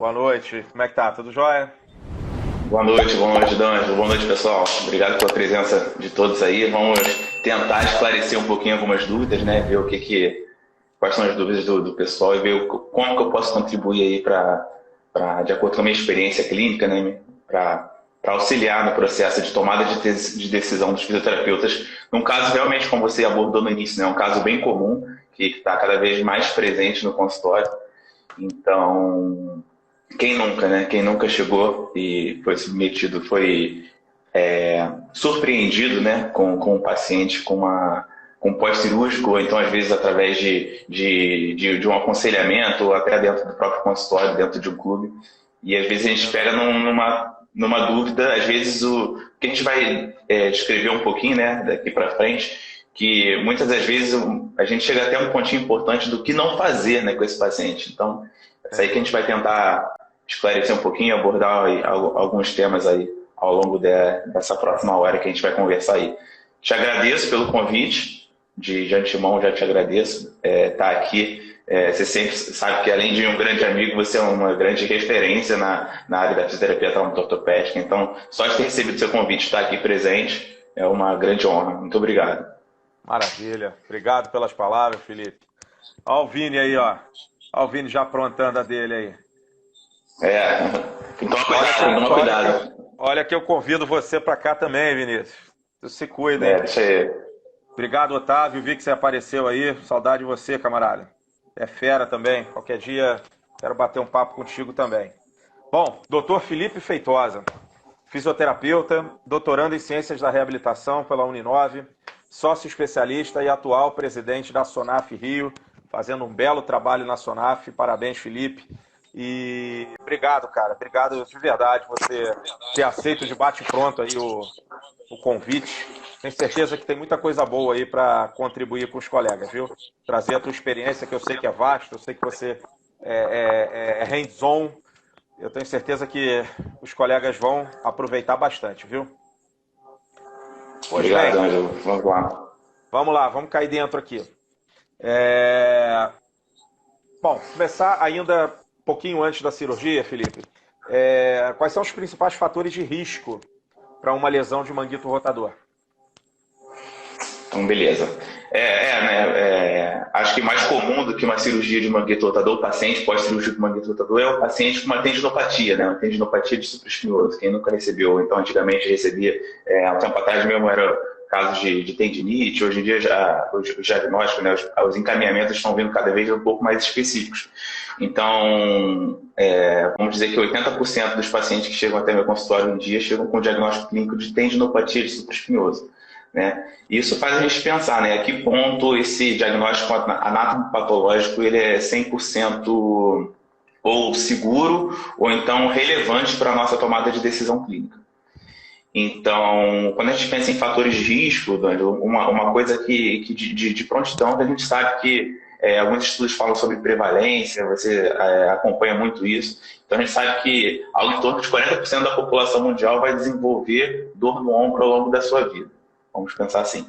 Boa noite. Como é que tá? Tudo jóia? Boa noite, D'Angelo. Boa noite, pessoal. Obrigado pela presença de todos aí. Vamos tentar esclarecer um pouquinho algumas dúvidas, né? Ver quais são as dúvidas do pessoal e ver como que eu posso contribuir aí de acordo com a minha experiência clínica, né? Para auxiliar no processo de tomada de decisão dos fisioterapeutas. Num caso, realmente, como você abordou no início, né? Um caso bem comum, que está cada vez mais presente no consultório. Então, quem nunca, né? Quem nunca chegou e foi submetido, foi surpreendido, né? Com o paciente com pós-cirúrgico, ou então às vezes através de um aconselhamento, ou até dentro do próprio consultório, dentro de um clube. E às vezes a gente pega numa dúvida, às vezes o que a gente vai descrever um pouquinho, né? Daqui para frente, que muitas das vezes a gente chega até um pontinho importante do que não fazer, né, com esse paciente. Então, é isso aí que a gente vai tentar esclarecer um pouquinho, abordar aí alguns temas aí ao longo dessa próxima hora que a gente vai conversar aí. Te agradeço pelo convite, de antemão já te agradeço estar aqui. Você sempre sabe que além de um grande amigo, você é uma grande referência na área da fisioterapia traumato-ortopédica. Então, só de ter recebido seu convite, estar aqui presente, é uma grande honra. Muito obrigado. Maravilha. Obrigado pelas palavras, Felipe. Ó o Vini aí, ó. Ó o Vini já aprontando a dele aí. Toma cuidado, toma cuidado. Olha que eu convido você para cá também, Vinícius. Tu se cuida, hein? Deixa aí. Obrigado, Otávio. Vi que você apareceu aí. Saudade de você, camarada. É fera também. Qualquer dia quero bater um papo contigo também. Bom, doutor Felipe Feitosa, fisioterapeuta, doutorando em Ciências da Reabilitação pela Uninove, sócio especialista e atual presidente da SONAF Rio, fazendo um belo trabalho na SONAF. Parabéns, Felipe. E obrigado, cara. Obrigado de verdade você ter aceito de bate-pronto aí o convite. Tenho certeza que tem muita coisa boa aí para contribuir com os colegas, viu? Trazer a tua experiência, que eu sei que é vasta, eu sei que você é hands-on. Eu tenho certeza que os colegas vão aproveitar bastante, viu? Pois Obrigado, bem, Ângelo. Vamos lá. vamos lá, vamos cair dentro aqui. Bom, começar ainda um pouquinho antes da cirurgia, Felipe. Quais são os principais fatores de risco para uma lesão de manguito rotador? Então, beleza. Acho que mais comum do que uma cirurgia de manguito rotador, o paciente pós-cirurgia de manguito rotador é o paciente com uma tendinopatia, né? Uma tendinopatia de supraespinhoso. Quem nunca recebeu, então antigamente recebia, há um tempo atrás mesmo era casos de tendinite, hoje em dia os diagnósticos, né, os encaminhamentos estão vindo cada vez um pouco mais específicos. Então, vamos dizer que 80% dos pacientes que chegam até meu consultório um dia chegam com diagnóstico clínico de tendinopatia de supraespinhoso. Né? Isso faz a gente pensar, né, a que ponto esse diagnóstico anatomopatológico ele é 100% ou seguro ou então relevante para a nossa tomada de decisão clínica. Então, quando a gente pensa em fatores de risco, uma coisa que de prontidão a gente sabe que alguns estudos falam sobre prevalência, você acompanha muito isso. Então, a gente sabe que algo em torno de 40% da população mundial vai desenvolver dor no ombro ao longo da sua vida. Vamos pensar assim.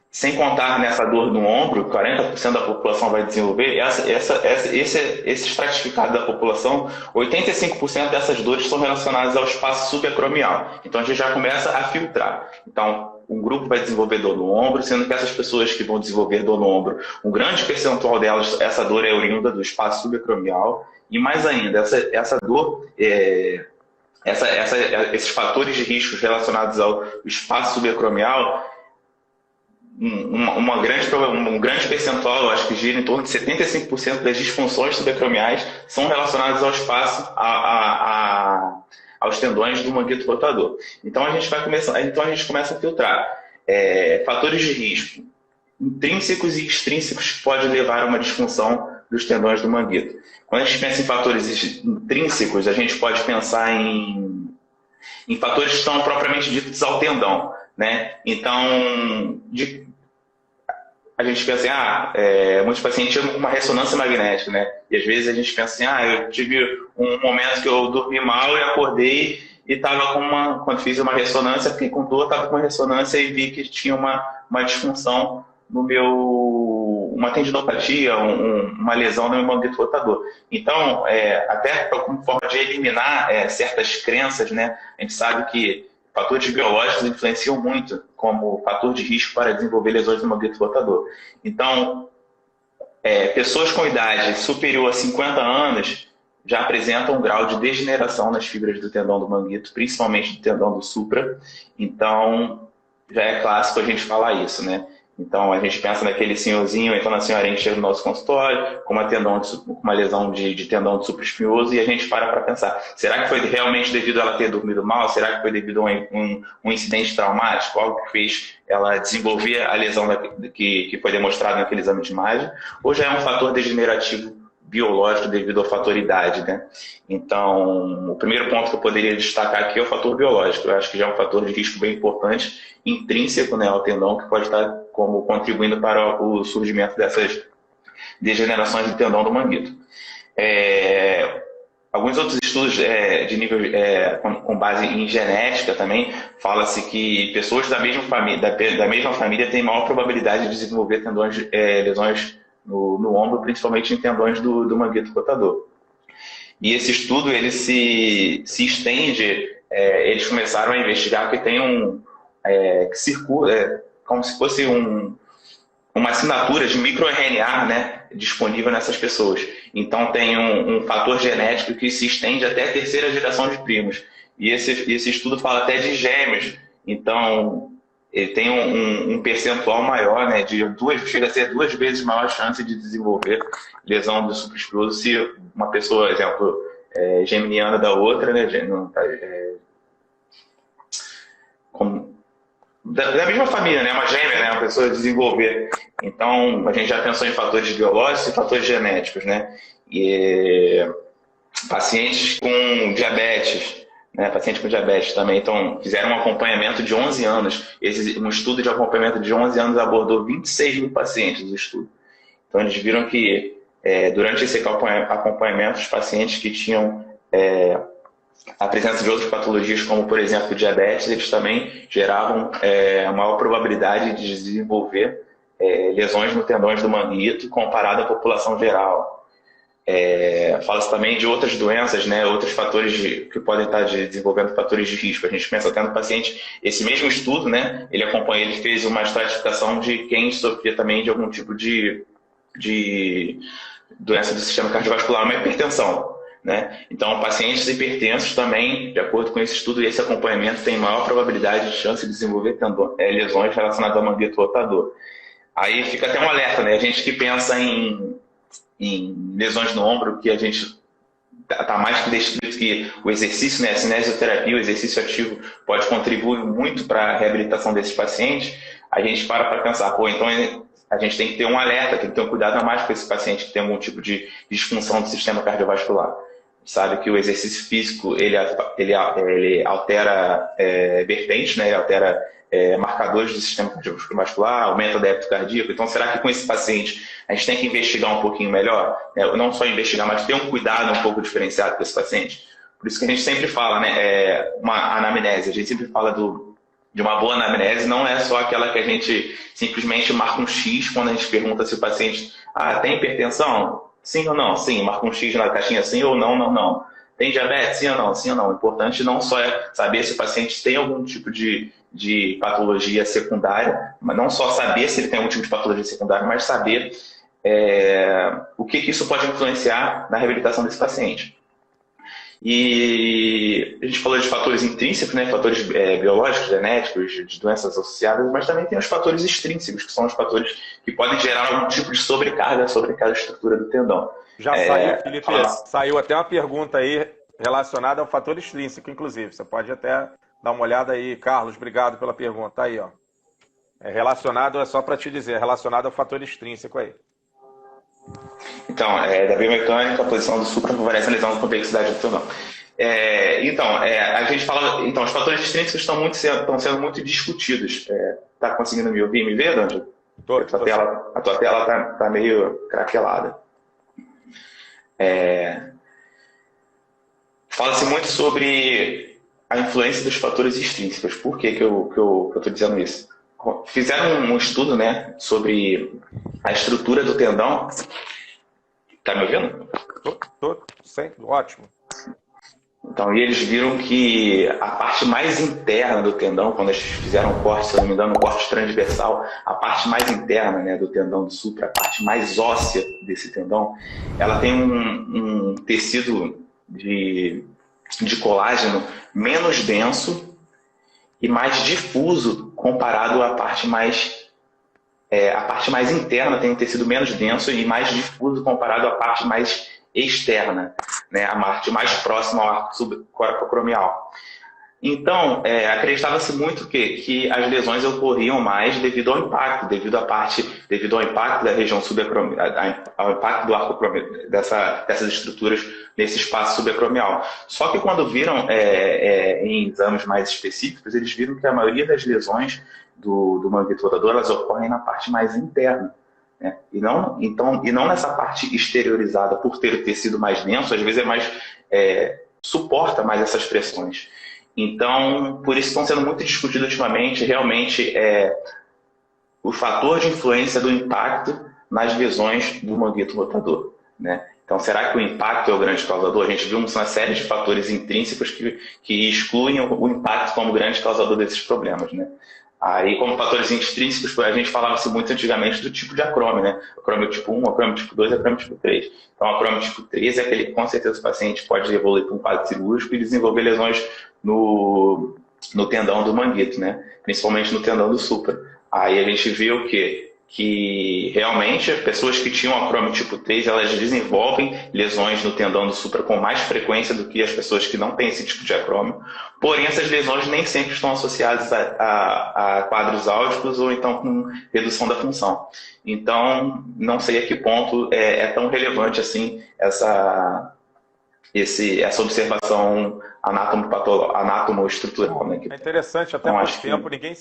Sem contar nessa dor no ombro, 40% da população vai desenvolver, esse estratificado da população, 85% dessas dores são relacionadas ao espaço subacromial. Então a gente já começa a filtrar. Então, um grupo vai desenvolver dor no ombro, sendo que essas pessoas que vão desenvolver dor no ombro, um grande percentual delas, essa dor é oriunda do espaço subacromial. E mais ainda, essa dor esses fatores de risco relacionados ao espaço subacromial, um grande percentual, eu acho que gira em torno de 75% das disfunções subacromiais são relacionadas ao espaço, aos tendões do manguito rotador. Então a gente começa a filtrar fatores de risco intrínsecos e extrínsecos que podem levar a uma disfunção dos tendões do manguito. Quando a gente pensa em fatores intrínsecos, a gente pode pensar em fatores que estão propriamente ditos ao tendão, né? Então, a gente pensa assim, muitos pacientes chegam com uma ressonância magnética, né? E às vezes a gente pensa assim, eu tive um momento que eu dormi mal e acordei e estava quando fiz uma ressonância, fiquei com dor, estava com ressonância e vi que tinha uma disfunção no meu uma tendinopatia, uma lesão no manguito rotador. Então, até como forma de eliminar certas crenças, né, a gente sabe que fatores biológicos influenciam muito como fator de risco para desenvolver lesões no manguito rotador. Então, pessoas com idade superior a 50 anos já apresentam um grau de degeneração nas fibras do tendão do manguito, principalmente do tendão do supra. Então, já é clássico a gente falar isso, né? Então, a gente pensa naquele senhorzinho, então na senhorinha que chega no nosso consultório, com uma lesão de tendão de supraespinhoso, e a gente para pensar, será que foi realmente devido a ela ter dormido mal? Será que foi devido a um incidente traumático, algo que fez ela desenvolver a lesão que foi demonstrada naquele exame de imagem? Ou já é um fator degenerativo biológico devido à fator idade, né? Então, o primeiro ponto que eu poderia destacar aqui é o fator biológico. Eu acho que já é um fator de risco bem importante, intrínseco, né, ao tendão, que pode estar como contribuindo para o surgimento dessas degenerações do tendão do manguito. Alguns outros estudos de nível com base em genética também fala-se que pessoas da mesma família têm maior probabilidade de desenvolver lesões no ombro, principalmente em tendões do manguito rotador. E esse estudo ele se estende, eles começaram a investigar que tem que circula, como se fosse uma assinatura de microRNA, né, disponível nessas pessoas. Então tem um fator genético que se estende até a terceira geração de primos. E esse estudo fala até de gêmeos. Então ele tem um percentual maior, né, chega a ser 2 vezes maior chance de desenvolver lesão do supraespinhoso se uma pessoa, exemplo, geminiana da outra, né, da mesma família, né, uma gêmea, né, uma pessoa desenvolver. Então a gente já pensou em fatores biológicos e fatores genéticos, né, e pacientes com diabetes. Pacientes com diabetes também, então fizeram um acompanhamento de 11 anos. Um estudo de acompanhamento de 11 anos abordou 26 mil pacientes do estudo. Então eles viram que durante esse acompanhamento, os pacientes que tinham a presença de outras patologias, como por exemplo o diabetes, eles também geravam a maior probabilidade de desenvolver lesões no tendões do manguito comparado à população geral. Fala-se também de outras doenças, né, outros fatores que podem estar desenvolvendo fatores de risco. A gente pensa até no paciente, esse mesmo estudo, né, ele fez uma estratificação de quem sofria também de algum tipo de doença do sistema cardiovascular, uma hipertensão, né? Então, pacientes hipertensos também, de acordo com esse estudo e esse acompanhamento, têm maior probabilidade de chance de desenvolver lesões relacionadas ao manguito rotador. Aí fica até um alerta, né? A gente que pensa em lesões no ombro, que a gente está mais que descrito que o exercício, né, a cinesioterapia, o exercício ativo pode contribuir muito para a reabilitação desses pacientes. A gente para pensar, então a gente tem que ter um alerta, tem que ter um cuidado a mais com esse paciente que tem algum tipo de disfunção do sistema cardiovascular. Sabe que o exercício físico ele altera vertentes, né, ele altera marcadores do sistema cardiovascular, aumenta o débito cardíaco. Então, será que com esse paciente a gente tem que investigar um pouquinho melhor? Não só investigar, mas ter um cuidado um pouco diferenciado com esse paciente? Por isso que a gente sempre fala, né, uma anamnese. A gente sempre fala de uma boa anamnese, não é só aquela que a gente simplesmente marca um X quando a gente pergunta se o paciente tem hipertensão? Sim ou não? Sim. Marca um X na caixinha sim ou não, não, não. Tem diabetes? Sim ou não? Sim ou não. O importante não só é saber se o paciente tem algum tipo de patologia secundária, mas não só saber se ele tem algum tipo de patologia secundária, mas saber o que isso pode influenciar na reabilitação desse paciente. E a gente falou de fatores intrínsecos, né, fatores biológicos, genéticos, de doenças associadas, mas também tem os fatores extrínsecos, que são os fatores que podem gerar algum tipo de sobrecarga sobre cada estrutura do tendão. Já saiu, Felipe, saiu até uma pergunta aí relacionada ao fator extrínseco, inclusive. Você pode até dar uma olhada aí, Carlos, obrigado pela pergunta. Aí, ó. Só para te dizer, relacionado ao fator extrínseco aí. Então, da biomecânica, a posição do supra favorece a lesão da complexidade do tendão. A gente fala, então, os fatores extrínsecos estão sendo muito discutidos. Tá conseguindo me ouvir, me ver, Danjo? A tua tela tá meio craquelada. Fala-se muito sobre a influência dos fatores extrínsecos. Por que eu estou dizendo isso? fizeram um estudo, né, sobre a estrutura do tendão. Tá me ouvindo? Tô, sempre, ótimo. Então, e eles viram que a parte mais interna do tendão, quando eles fizeram um corte, se eu não me engano, um corte transversal, a parte mais interna, né, do tendão do supra, a parte mais óssea desse tendão, ela tem um tecido de colágeno menos denso e mais difuso comparado à parte mais a parte mais interna tem um tecido menos denso e mais difuso comparado à parte mais externa, né, a parte mais próxima ao arco subcoracromial. Então, acreditava-se muito que as lesões ocorriam mais devido ao impacto, devido ao impacto da região subacromial, ao impacto do arco dessas estruturas nesse espaço subacromial. Só que quando viram em exames mais específicos, eles viram que a maioria das lesões do manguito rotador, elas ocorrem na parte mais interna, né? E não nessa parte exteriorizada, por ter o tecido mais denso, às vezes suporta mais essas pressões. Então, por isso estão sendo muito discutidos ultimamente, realmente, o fator de influência do impacto nas lesões do manguito rotador, né? Então, será que o impacto é o grande causador? A gente viu uma série de fatores intrínsecos que excluem o impacto como grande causador desses problemas, né? Aí, como fatores intrínsecos, a gente falava-se muito antigamente do tipo de acrômio, né? Acrômio tipo 1, acrômio tipo 2 e acrômio tipo 3. Então, acrômio tipo 3 é aquele que, com certeza, o paciente pode evoluir para um quadro cirúrgico e desenvolver lesões no tendão do manguito, né? Principalmente no tendão do supra. Aí a gente viu o quê? Que realmente as pessoas que tinham acrômio tipo 3, elas desenvolvem lesões no tendão do supra com mais frequência do que as pessoas que não têm esse tipo de acrômio. Porém, essas lesões nem sempre estão associadas a quadros álgicos ou então com redução da função. Então, não sei a que ponto é tão relevante assim essa observação anatomo-estrutural. Né? É interessante, até por tempo ninguém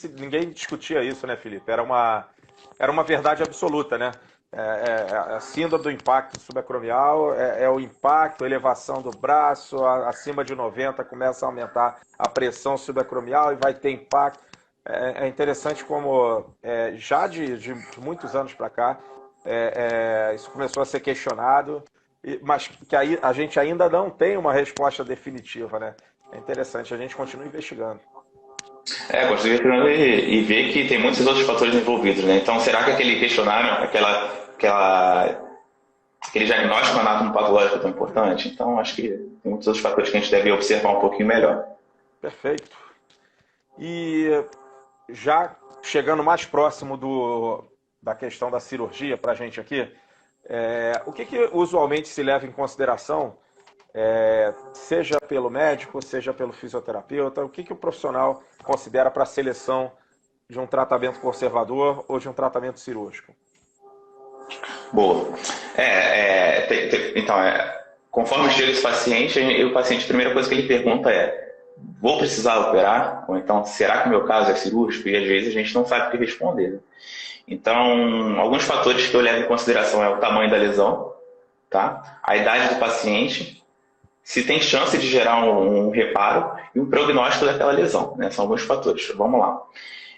discutia isso, né, Felipe? Era uma verdade absoluta, né? A síndrome do impacto subacromial é o impacto, a elevação do braço, acima de 90 começa a aumentar a pressão subacromial e vai ter impacto. É interessante como já de muitos anos para cá isso começou a ser questionado, mas que aí a gente ainda não tem uma resposta definitiva, né? É interessante, a gente continua investigando. Continua investigando e ver que tem muitos outros fatores envolvidos, né? Então, será que aquele questionário, aquele diagnóstico anatomo-patológico é tão importante? Então, acho que tem muitos outros fatores que a gente deve observar um pouquinho melhor. Perfeito. E já chegando mais próximo da questão da cirurgia para a gente aqui, o que usualmente se leva em consideração, seja pelo médico, seja pelo fisioterapeuta, o que o profissional considera para a seleção de um tratamento conservador ou de um tratamento cirúrgico? Boa. Então, conforme chega esse paciente, o paciente, a primeira coisa que ele pergunta vou precisar operar? Ou então, será que o meu caso é cirúrgico? E às vezes a gente não sabe o que responder, né? Então, alguns fatores que eu levo em consideração é o tamanho da lesão, tá? A idade do paciente, se tem chance de gerar um reparo e um prognóstico daquela lesão, né? São alguns fatores. Vamos lá.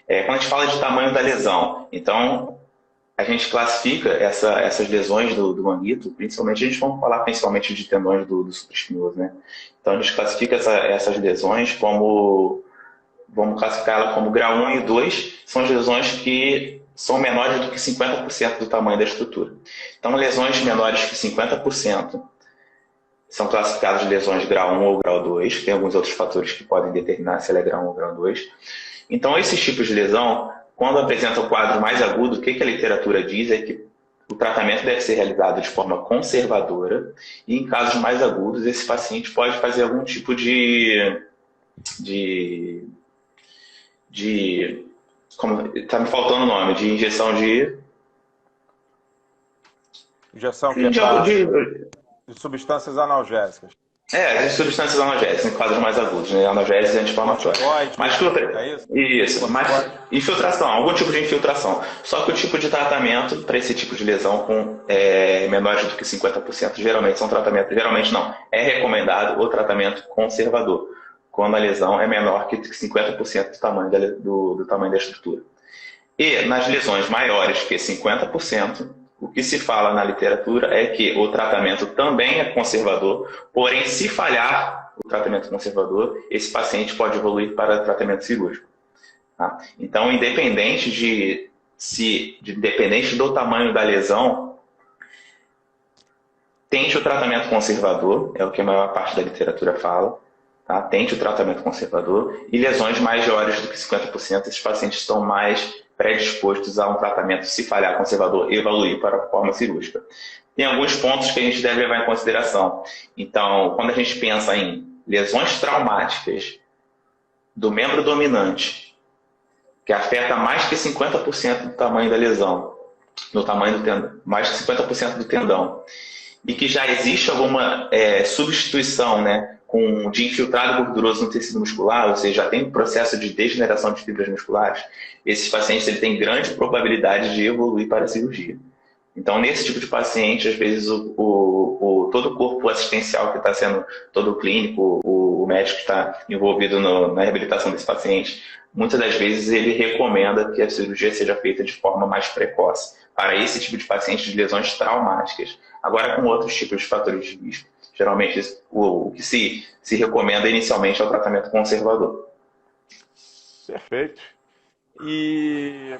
Quando a gente fala de tamanho da lesão, então a gente classifica essas lesões do manguito, principalmente, a gente vai falar principalmente de tendões do supraespinhoso, né? Então a gente classifica essas lesões vamos classificar ela como grau 1 e 2, são as lesões que são menores do que 50% do tamanho da estrutura. Então, lesões menores que 50% são classificadas de lesões de grau 1 ou grau 2, tem alguns outros fatores que podem determinar se ela é grau 1 ou grau 2. Então, esses tipos de lesão, quando apresentam o quadro mais agudo, o que a literatura diz é que o tratamento deve ser realizado de forma conservadora e, em casos mais agudos, esse paciente pode fazer algum tipo como está me faltando o nome, de injeção de substâncias analgésicas. De substâncias analgésicas, em quadros mais agudos, né? Analgésicos e anti-inflamatórios. Isso, mas infiltração, algum tipo de infiltração. Só que o tipo de tratamento para esse tipo de lesão com menores do que 50%, geralmente não, é recomendado o tratamento conservador, quando a lesão é menor que 50% do tamanho da estrutura. E nas lesões maiores que 50%, o que se fala na literatura é que o tratamento também é conservador, porém, se falhar o tratamento conservador, esse paciente pode evoluir para tratamento cirúrgico. Tá? Então, independente do tamanho da lesão, tente o tratamento conservador, é o que a maior parte da literatura fala. Tá? Tente o tratamento conservador, e lesões maiores do que 50%, esses pacientes estão mais predispostos a um tratamento, se falhar conservador, evoluir para a forma cirúrgica. Tem alguns pontos que a gente deve levar em consideração. Então, quando a gente pensa em lesões traumáticas do membro dominante, que afeta mais que 50% do tamanho da lesão, no tamanho do tendão, mais que 50% do tendão, e que já existe alguma substituição, né, de infiltrado gorduroso no tecido muscular, ou seja, já tem um processo de degeneração de fibras musculares, esses pacientes têm grande probabilidade de evoluir para a cirurgia. Então, nesse tipo de paciente, às vezes, todo o corpo assistencial que está sendo, todo o clínico, o médico que está envolvido na reabilitação desse paciente, muitas das vezes ele recomenda que a cirurgia seja feita de forma mais precoce, para esse tipo de paciente de lesões traumáticas. Agora, com outros tipos de fatores de risco, geralmente o que se recomenda inicialmente é o tratamento conservador. Perfeito. E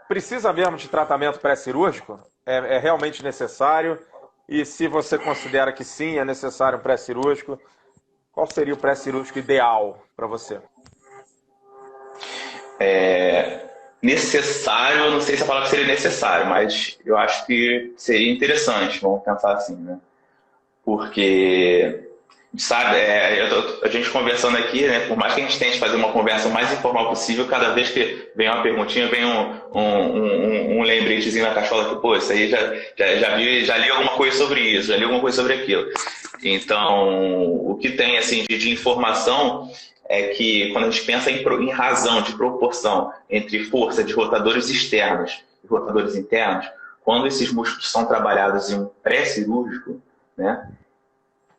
precisa mesmo de tratamento pré-cirúrgico? É realmente necessário? E se você considera que sim, é necessário um pré-cirúrgico, qual seria o pré-cirúrgico ideal para você? Necessário, não sei se a palavra seria necessário, mas eu acho que seria interessante, vamos pensar assim, né? Porque, sabe, a gente conversando aqui, né, por mais que a gente tente fazer uma conversa o mais informal possível, cada vez que vem uma perguntinha, vem um lembretezinho na cachola que, pô, isso aí já li alguma coisa sobre isso, já li alguma coisa sobre aquilo. Então, o que tem assim, de informação é que quando a gente pensa em razão de proporção entre força de rotadores externos e rotadores internos, quando esses músculos são trabalhados em um pré-cirúrgico, né,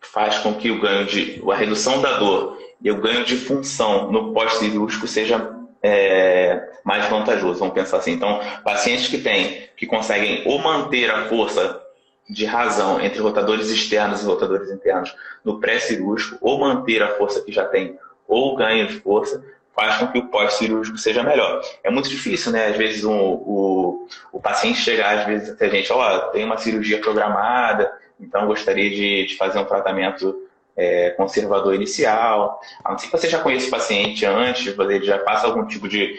faz com que a redução da dor e o ganho de função no pós-cirúrgico seja mais vantajoso, vamos pensar assim. Então, pacientes que conseguem ou manter a força de razão entre rotadores externos e rotadores internos no pré-cirúrgico, ou manter a força que já tem, ou o ganho de força, faz com que o pós-cirúrgico seja melhor. É muito difícil, né? Às vezes o paciente chega, às vezes, até a gente, tem uma cirurgia programada, então gostaria de fazer um tratamento conservador inicial. A não ser que você já conheça o paciente antes, ele já passa algum tipo de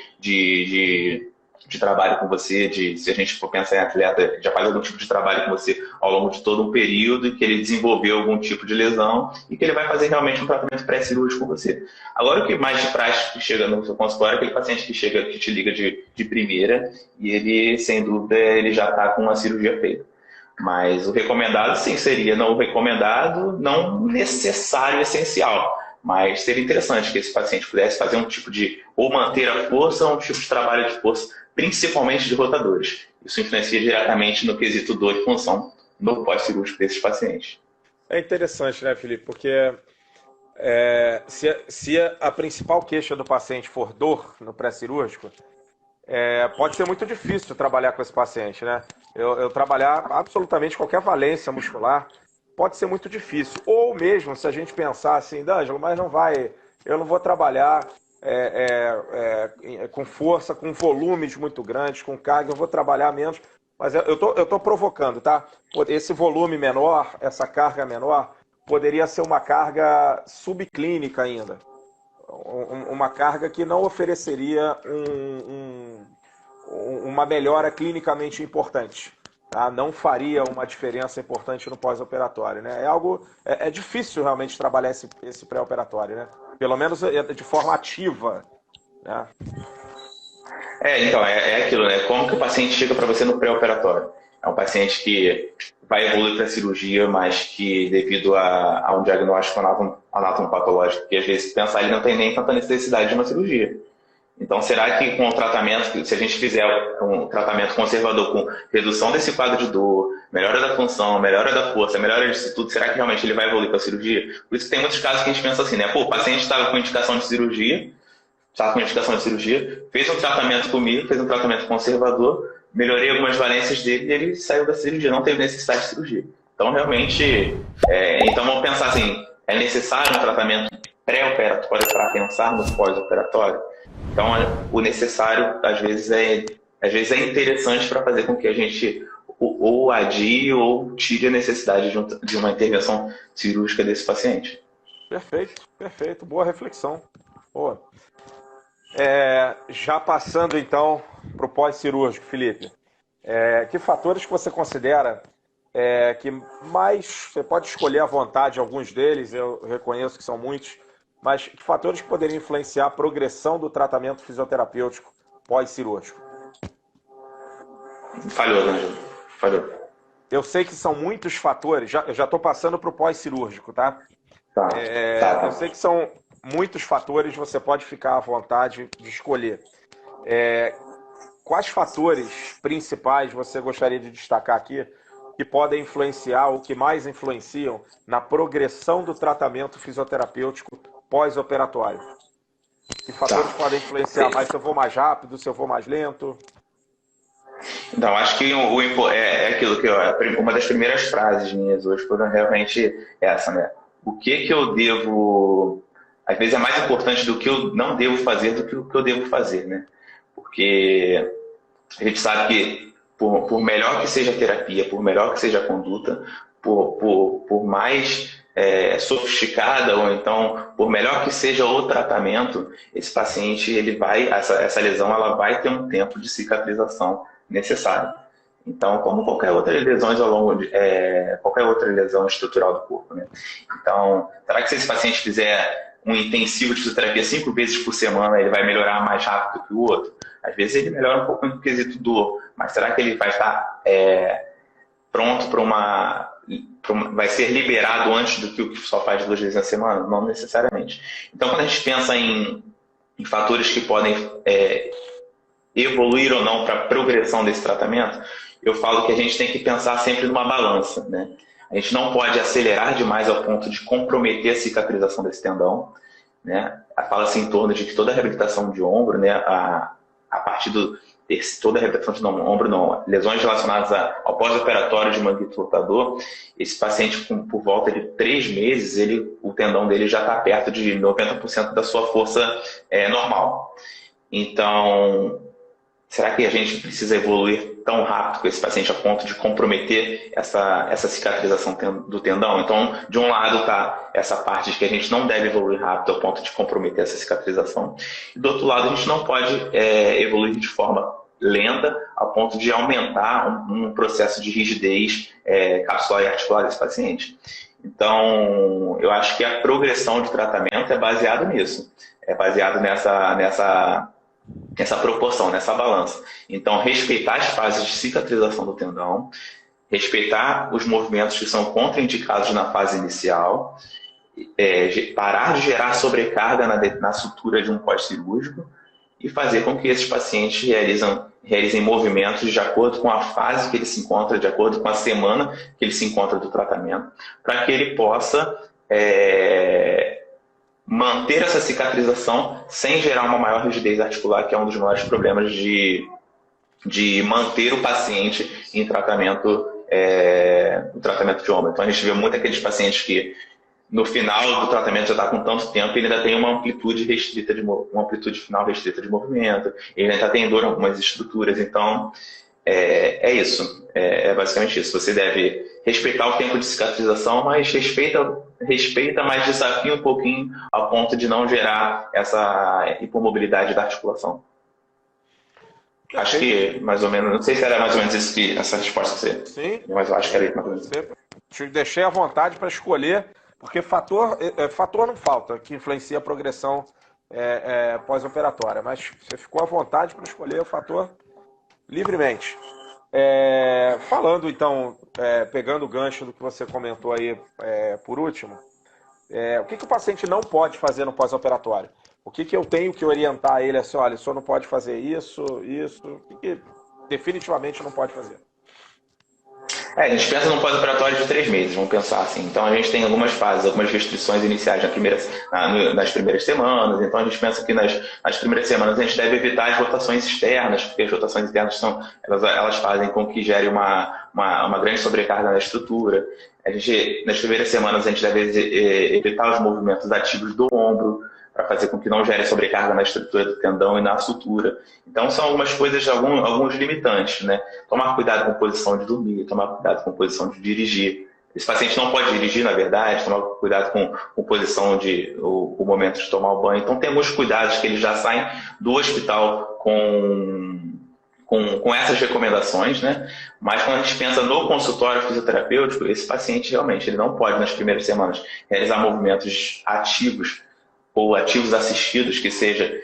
trabalho com você, se a gente for pensar em atleta, já faz algum tipo de trabalho com você ao longo de todo um período em que ele desenvolveu algum tipo de lesão e que ele vai fazer realmente um tratamento pré-cirúrgico com você. Agora, o que mais de prático chega no seu consultório é aquele paciente que te liga de primeira e ele, sem dúvida, ele já está com uma cirurgia feita. Mas o recomendado, sim, seria não recomendado, não necessário, essencial. Mas seria interessante que esse paciente pudesse fazer um tipo ou manter a força, ou um tipo de trabalho de força, principalmente de rotadores. Isso influencia diretamente no quesito dor e função no pós-cirúrgico desses pacientes. É interessante, né, Felipe? Porque se a principal queixa do paciente for dor no pré-cirúrgico, pode ser muito difícil trabalhar com esse paciente, né? Eu trabalhar absolutamente qualquer valência muscular pode ser muito difícil. Ou mesmo se a gente pensar assim, D'Angelo, mas eu não vou trabalhar com força, com volumes muito grandes, com carga, eu vou trabalhar menos. Mas eu tô provocando, tá? Esse volume menor, essa carga menor, poderia ser uma carga subclínica ainda. Uma carga que não ofereceria uma melhora clinicamente importante. Tá? Não faria uma diferença importante no pós-operatório. Né? É difícil realmente trabalhar esse pré-operatório, né? Pelo menos de forma ativa. Né? Então, é aquilo, né? Como que o paciente chega para você no pré-operatório? É um paciente que vai evoluir para a cirurgia, mas que devido a um diagnóstico anatomopatológico, que às vezes pensar ele não tem nem tanta necessidade de uma cirurgia. Então, será que com o tratamento, se a gente fizer um tratamento conservador com redução desse quadro de dor, melhora da função, melhora da força, melhora disso tudo, será que realmente ele vai evoluir para a cirurgia? Por isso que tem muitos casos que a gente pensa assim, né? Pô, o paciente estava com indicação de cirurgia, estava com indicação de cirurgia, fez um tratamento comigo, fez um tratamento conservador, melhorei algumas valências dele e ele saiu da cirurgia, não teve necessidade de cirurgia. Então, realmente, então vamos pensar assim, é necessário um tratamento pré-operatório para pensar no pós-operatório? Então, o necessário, às vezes é interessante para fazer com que a gente ou adie ou tire a necessidade de uma intervenção cirúrgica desse paciente. Perfeito, perfeito. Boa reflexão. Boa. Já passando, então, para o pós-cirúrgico, Felipe. Que fatores que você considera que mais... Você pode escolher à vontade alguns deles, eu reconheço que são muitos, mas que fatores que poderiam influenciar a progressão do tratamento fisioterapêutico pós-cirúrgico? Falhou, Ângelo. Falhou. Eu sei que são muitos fatores, eu já estou passando para o pós-cirúrgico, tá? Tá. Eu sei que são muitos fatores, você pode ficar à vontade de escolher. Quais fatores principais você gostaria de destacar aqui que podem influenciar ou que mais influenciam na progressão do tratamento fisioterapêutico pós-operatório? Que fatores podem influenciar mais? Se eu vou mais rápido, se eu vou mais lento? Então, acho que é aquilo que uma das primeiras frases minhas hoje foram realmente essa, né? O que eu devo... Às vezes é mais importante do que eu não devo fazer do que o que eu devo fazer, né? Porque a gente sabe que por melhor que seja a terapia, por melhor que seja a conduta, por mais sofisticada ou então por melhor que seja o tratamento, esse paciente essa lesão ela vai ter um tempo de cicatrização necessário. Então, como qualquer outra lesão qualquer outra lesão estrutural do corpo, né? Então, será que se esse paciente fizer um intensivo de fisioterapia 5 vezes por semana, ele vai melhorar mais rápido que o outro? Às vezes ele melhora um pouco no quesito dor, mas será que ele vai estar pronto vai ser liberado antes do que o que só faz 2 vezes na semana? Não necessariamente. Então, quando a gente pensa em fatores que podem evoluir ou não para a progressão desse tratamento, eu falo que a gente tem que pensar sempre numa balança, né? A gente não pode acelerar demais ao ponto de comprometer a cicatrização desse tendão, né? Fala-se em torno de que toda a reabilitação de ombro, né, a partir toda a reabilitação de ombro, não, lesões relacionadas ao pós-operatório de manguito rotador, esse paciente por volta de 3 meses, o tendão dele já está perto de 90% da sua força normal. Então, será que a gente precisa evoluir tão rápido com esse paciente a ponto de comprometer essa cicatrização do tendão? Então, de um lado está essa parte de que a gente não deve evoluir rápido ao ponto de comprometer essa cicatrização. E do outro lado, a gente não pode evoluir de forma lenta a ponto de aumentar um processo de rigidez capsular e articular desse paciente. Então, eu acho que a progressão de tratamento é baseado nisso. É baseado nessa proporção, nessa balança. Então, respeitar as fases de cicatrização do tendão, respeitar os movimentos que são contraindicados na fase inicial, parar de gerar sobrecarga na sutura de um pós-cirúrgico e fazer com que esses pacientes realizem movimentos de acordo com a fase que ele se encontra, de acordo com a semana que ele se encontra do tratamento, para que ele possa manter essa cicatrização sem gerar uma maior rigidez articular, que é um dos maiores problemas de manter o paciente em tratamento de ombro. Então a gente vê muito aqueles pacientes que no final do tratamento já está com tanto tempo, ele ainda tem uma amplitude final restrita de movimento, ele ainda tem dor em algumas estruturas. Então é isso, basicamente isso. Você deve respeitar o tempo de cicatrização, mas respeita, mas desafia um pouquinho ao ponto de não gerar essa hipomobilidade da articulação. Acho que mais ou menos, não sei se era mais ou menos essa resposta que você. Sim. Mas eu acho que era mais ou menos. Te deixei à vontade para escolher, porque fator não falta que influencia a progressão pós-operatória, mas você ficou à vontade para escolher o fator livremente. Falando então, pegando o gancho do que você comentou aí por último, o que o paciente não pode fazer no pós-operatório? O que eu tenho que orientar ele assim, olha, o senhor não pode fazer isso, o que definitivamente não pode fazer? A gente pensa num pós-operatório de 3 meses, vamos pensar assim. Então a gente tem algumas fases, algumas restrições iniciais nas primeiras semanas. Então a gente pensa que nas primeiras semanas a gente deve evitar as rotações externas, porque as rotações internas elas fazem com que gere uma grande sobrecarga na estrutura. Nas primeiras semanas a gente deve evitar os movimentos ativos do ombro, para fazer com que não gere sobrecarga na estrutura do tendão e na sutura. Então, são algumas coisas, alguns limitantes, né? Tomar cuidado com posição de dormir, tomar cuidado com posição de dirigir. Esse paciente não pode dirigir, na verdade, tomar cuidado com posição o momento de tomar o banho. Então, tem alguns cuidados que eles já saem do hospital com essas recomendações, né? Mas quando a gente pensa no consultório fisioterapêutico, esse paciente realmente ele não pode, nas primeiras semanas, realizar movimentos ativos ou ativos assistidos, que seja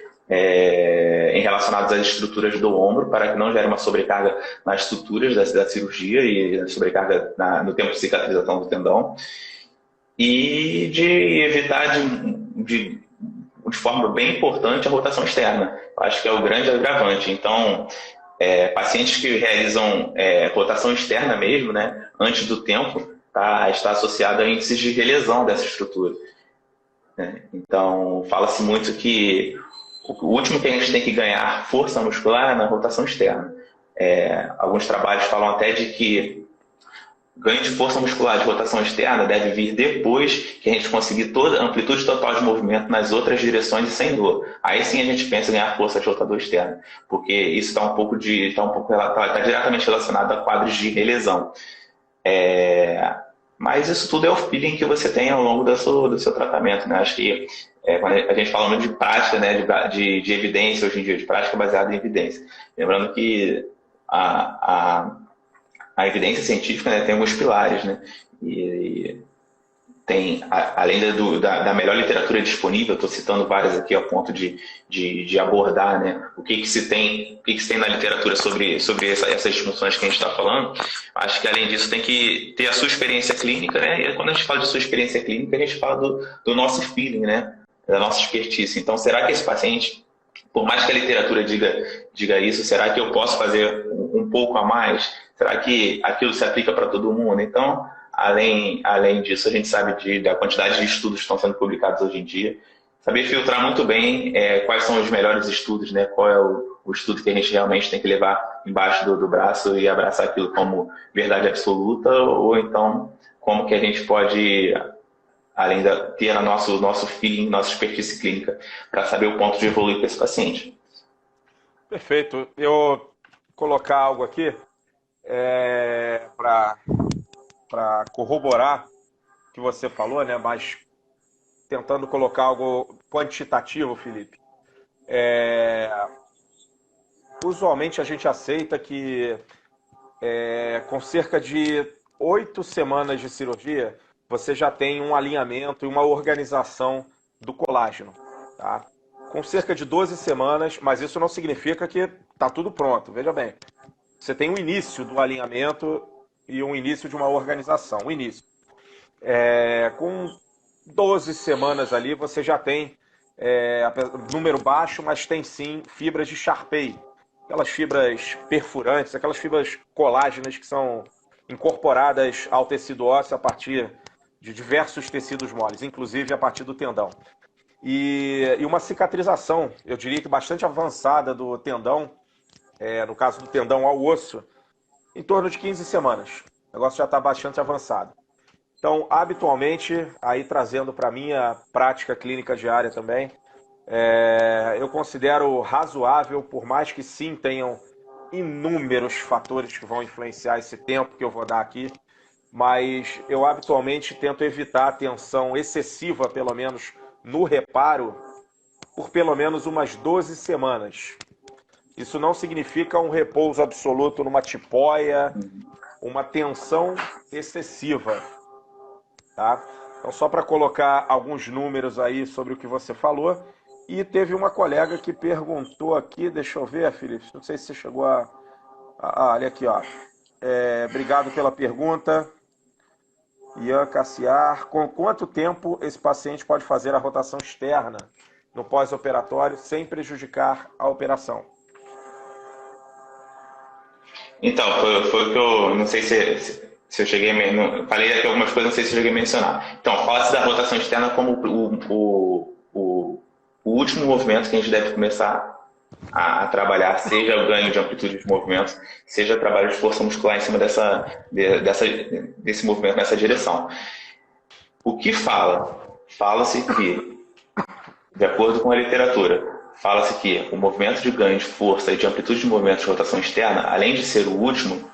relacionados às estruturas do ombro, para que não gere uma sobrecarga nas estruturas da cirurgia e sobrecarga no tempo de cicatrização do tendão, e de evitar de forma bem importante a rotação externa. Acho que é o grande agravante. Então, pacientes que realizam rotação externa mesmo, né, antes do tempo, está associado a índices de relesão dessa estrutura. Então, fala-se muito que o último que a gente tem que ganhar força muscular é na rotação externa. Alguns trabalhos falam até de que ganho de força muscular de rotação externa deve vir depois que a gente conseguir toda a amplitude total de movimento nas outras direções e sem dor. Aí sim a gente pensa em ganhar força de rotador externo, porque isso está diretamente relacionado a quadros de relesão. Mas isso tudo é o feeling que você tem ao longo do seu tratamento, né? Acho que quando a gente fala muito de prática, né, de evidência hoje em dia, de prática baseada em evidência. Lembrando que a evidência científica, né, tem alguns pilares, né? E tem, além da melhor literatura disponível, estou citando várias aqui a ponto de abordar, né, o que se tem na literatura sobre essas disfunções que a gente está falando. Acho que além disso tem que ter a sua experiência clínica, né? E quando a gente fala de sua experiência clínica, a gente fala do nosso feeling, né? Da nossa expertise. Então, será que esse paciente, por mais que a literatura diga isso, será que eu posso fazer um pouco a mais? Será que aquilo se aplica para todo mundo? Então, além disso, a gente sabe da quantidade de estudos que estão sendo publicados hoje em dia. Saber filtrar muito bem quais são os melhores estudos, né? Qual é o estudo que a gente realmente tem que levar embaixo do braço e abraçar aquilo como verdade absoluta, ou então como que a gente pode, além de ter nosso feeling, nossa expertise clínica, para saber o ponto de evoluir com esse paciente. Perfeito. Eu colocar algo aqui para corroborar o que você falou, né? Mas tentando colocar algo quantitativo, Felipe. Usualmente a gente aceita que com cerca de 8 semanas de cirurgia, você já tem um alinhamento e uma organização do colágeno, tá? Com cerca de 12 semanas, mas isso não significa que está tudo pronto, veja bem. Você tem um início do alinhamento e um início de uma organização, um início. Com 12 semanas ali, você já tem número baixo, mas tem sim fibras de Sharpey, aquelas fibras perfurantes, aquelas fibras colágenas que são incorporadas ao tecido ósseo a partir de diversos tecidos moles, inclusive a partir do tendão. E uma cicatrização, eu diria que bastante avançada do tendão, no caso do tendão ao osso, em torno de 15 semanas. O negócio já está bastante avançado. Então, habitualmente, aí trazendo para a minha prática clínica diária também, eu considero razoável, por mais que sim tenham inúmeros fatores que vão influenciar esse tempo que eu vou dar aqui, mas eu habitualmente tento evitar a tensão excessiva, pelo menos no reparo, por pelo menos umas 12 semanas. Isso não significa um repouso absoluto numa tipóia, uma tensão excessiva, tá? Então, só para colocar alguns números aí sobre o que você falou. E teve uma colega que perguntou aqui, deixa eu ver, Felipe, não sei se você chegou olha aqui, ó. Obrigado pela pergunta. Ian Cassiar, com quanto tempo esse paciente pode fazer a rotação externa no pós-operatório sem prejudicar a operação? Então, foi o que eu não sei se se eu cheguei mesmo. Falei aqui algumas coisas, não sei se eu cheguei a mencionar. Então, fala-se da rotação externa como o último movimento que a gente deve começar a trabalhar, seja o ganho de amplitude de movimento, seja o trabalho de força muscular em cima desse movimento nessa direção. O que fala? Fala-se que, de acordo com a literatura, fala-se que o movimento de ganho de força e de amplitude de movimento de rotação externa, além de ser o último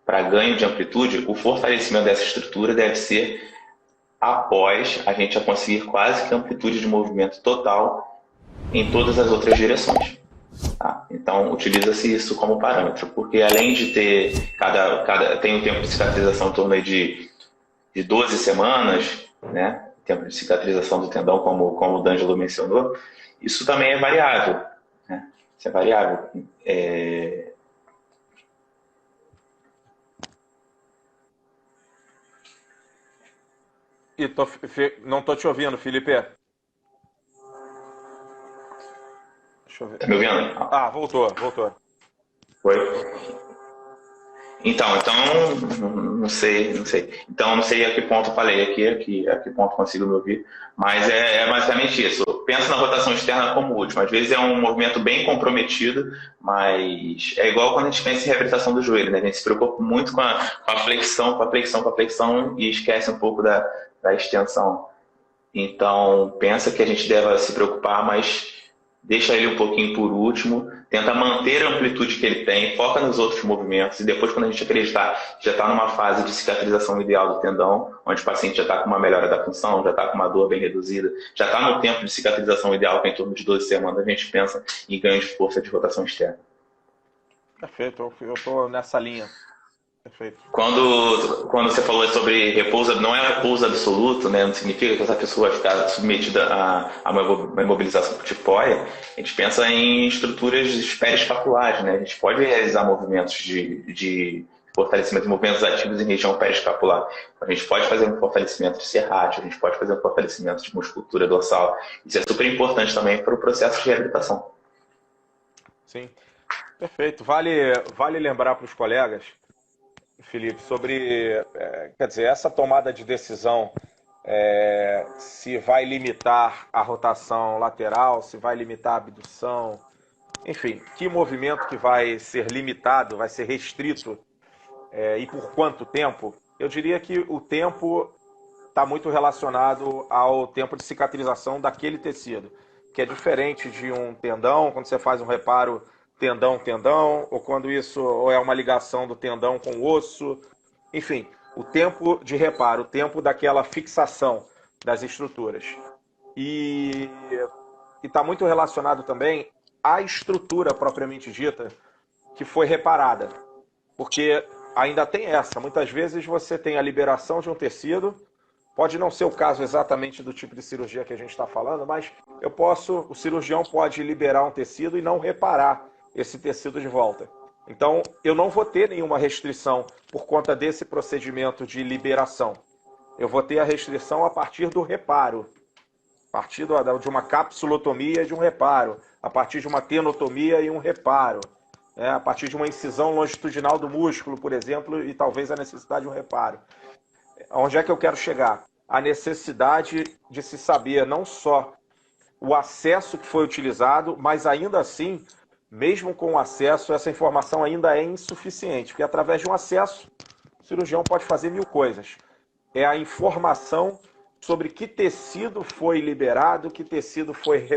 para ganho de amplitude, o fortalecimento dessa estrutura deve ser após a gente já conseguir quase que amplitude de movimento total em todas as outras direções. Tá? Então, utiliza-se isso como parâmetro, porque além de ter, tem um tempo de cicatrização em torno de 12 semanas, né? Tempo de cicatrização do tendão, como o D'Angelo mencionou, isso também é variável. Né? Isso é variável. Não estou te ouvindo, Felipe. Deixa eu ver. Tá me ouvindo? Ah, voltou. Foi? Então, não sei. Então, não sei a que ponto eu falei aqui, a que ponto consigo me ouvir, mas é basicamente isso. Pensa na rotação externa como último. Às vezes é um movimento bem comprometido, mas é igual quando a gente pensa em reabilitação do joelho, né? A gente se preocupa muito com a flexão e esquece um pouco da extensão. Então, pensa que a gente deve se preocupar, mas deixa ele um pouquinho por último, tenta manter a amplitude que ele tem, foca nos outros movimentos e depois, quando a gente acreditar que já está numa fase de cicatrização ideal do tendão, onde o paciente já está com uma melhora da função, já está com uma dor bem reduzida, já está no tempo de cicatrização ideal, que é em torno de 12 semanas, a gente pensa em ganho de força de rotação externa. Perfeito, eu estou nessa linha. Perfeito. Quando você falou sobre repouso, não é repouso absoluto, né? Não significa que essa pessoa vai ficar submetida a uma imobilização por tipóia. A gente pensa em estruturas periescapulares, né? A gente pode realizar movimentos de fortalecimento de movimentos ativos em região periescapular. A gente pode fazer um fortalecimento de serrátil, a gente pode fazer um fortalecimento de musculatura dorsal. Isso é super importante também para o processo de reabilitação. Sim, perfeito. Vale lembrar para os colegas, Felipe, sobre, quer dizer, essa tomada de decisão, se vai limitar a rotação lateral, se vai limitar a abdução, enfim, que movimento que vai ser limitado, vai ser restrito, e por quanto tempo. Eu diria que o tempo está muito relacionado ao tempo de cicatrização daquele tecido, que é diferente de um tendão, quando você faz um reparo tendão, ou quando isso ou é uma ligação do tendão com o osso. Enfim, o tempo de reparo, o tempo daquela fixação das estruturas. E está muito relacionado também à estrutura propriamente dita que foi reparada. Porque ainda tem essa, muitas vezes você tem a liberação de um tecido, pode não ser o caso exatamente do tipo de cirurgia que a gente está falando, mas o cirurgião pode liberar um tecido e não reparar esse tecido de volta. Então, eu não vou ter nenhuma restrição por conta desse procedimento de liberação. Eu vou ter a restrição a partir do reparo, a partir de uma capsulotomia e de um reparo, a partir de uma tenotomia e um reparo, a partir de uma incisão longitudinal do músculo, por exemplo, e talvez a necessidade de um reparo. Onde é que eu quero chegar? A necessidade de se saber não só o acesso que foi utilizado, mas ainda assim, mesmo com o acesso, essa informação ainda é insuficiente, porque através de um acesso, o cirurgião pode fazer 1000 coisas. É a informação sobre que tecido foi liberado, que tecido foi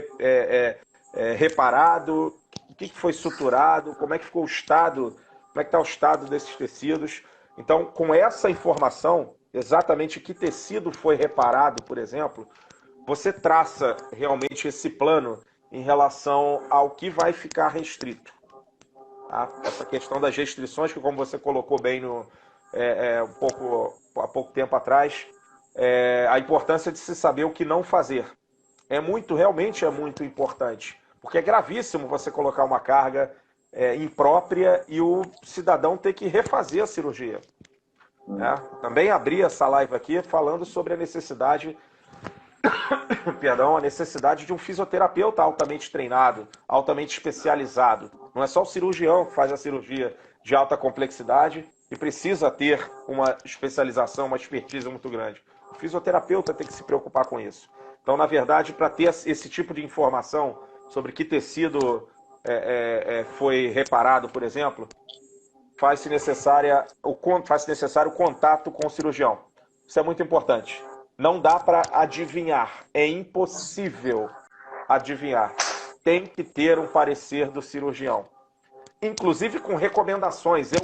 reparado, o que foi suturado, como é que ficou o estado, como é que está o estado desses tecidos. Então, com essa informação, exatamente que tecido foi reparado, por exemplo, você traça realmente esse plano em relação ao que vai ficar restrito. Tá? Essa questão das restrições, que como você colocou bem há pouco tempo atrás, a importância de se saber o que não fazer. Realmente é muito importante, porque é gravíssimo você colocar uma carga imprópria e o cidadão ter que refazer a cirurgia. Também abri essa live aqui falando sobre a necessidade de um fisioterapeuta altamente treinado, altamente especializado. Não é só o cirurgião que faz a cirurgia de alta complexidade que precisa ter uma especialização, uma expertise muito grande. O fisioterapeuta tem que se preocupar com isso. Então, na verdade, para ter esse tipo de informação sobre que tecido foi reparado, por exemplo, faz-se necessário o contato com o cirurgião. Isso é muito importante. Não dá para adivinhar, é impossível adivinhar. Tem que ter um parecer do cirurgião. Inclusive com recomendações, eu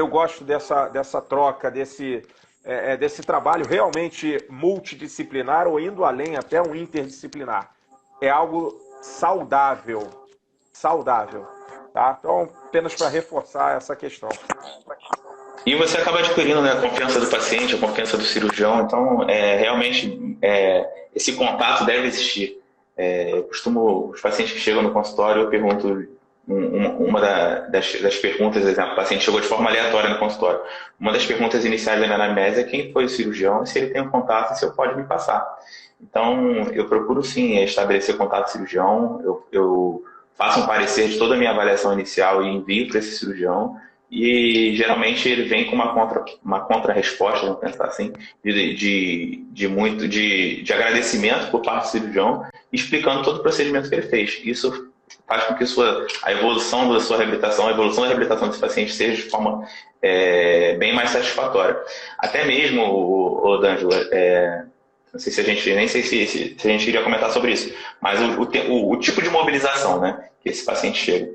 gosto dessa troca, desse trabalho realmente multidisciplinar ou indo além até um interdisciplinar. É algo saudável, tá? Então, apenas para reforçar essa questão. E você acaba adquirindo, né, a confiança do paciente, a confiança do cirurgião, então realmente esse contato deve existir. Os pacientes que chegam no consultório, eu pergunto, uma das perguntas, por exemplo, o paciente chegou de forma aleatória no consultório. Uma das perguntas iniciais da minha anamnese é quem foi o cirurgião e se ele tem um contato e se eu pode me passar. Então, eu procuro sim estabelecer contato com o cirurgião, eu faço um parecer de toda a minha avaliação inicial e envio para esse cirurgião e geralmente ele vem com uma contra-resposta, vamos pensar assim, de agradecimento por parte do cirurgião, explicando todo o procedimento que ele fez. Isso faz com que a evolução da sua reabilitação, a evolução da reabilitação desse paciente seja de forma bem mais satisfatória. Até mesmo, o D'Angelo, não sei se a gente, nem sei se a gente iria comentar sobre isso, mas o tipo de mobilização, né, que esse paciente chega.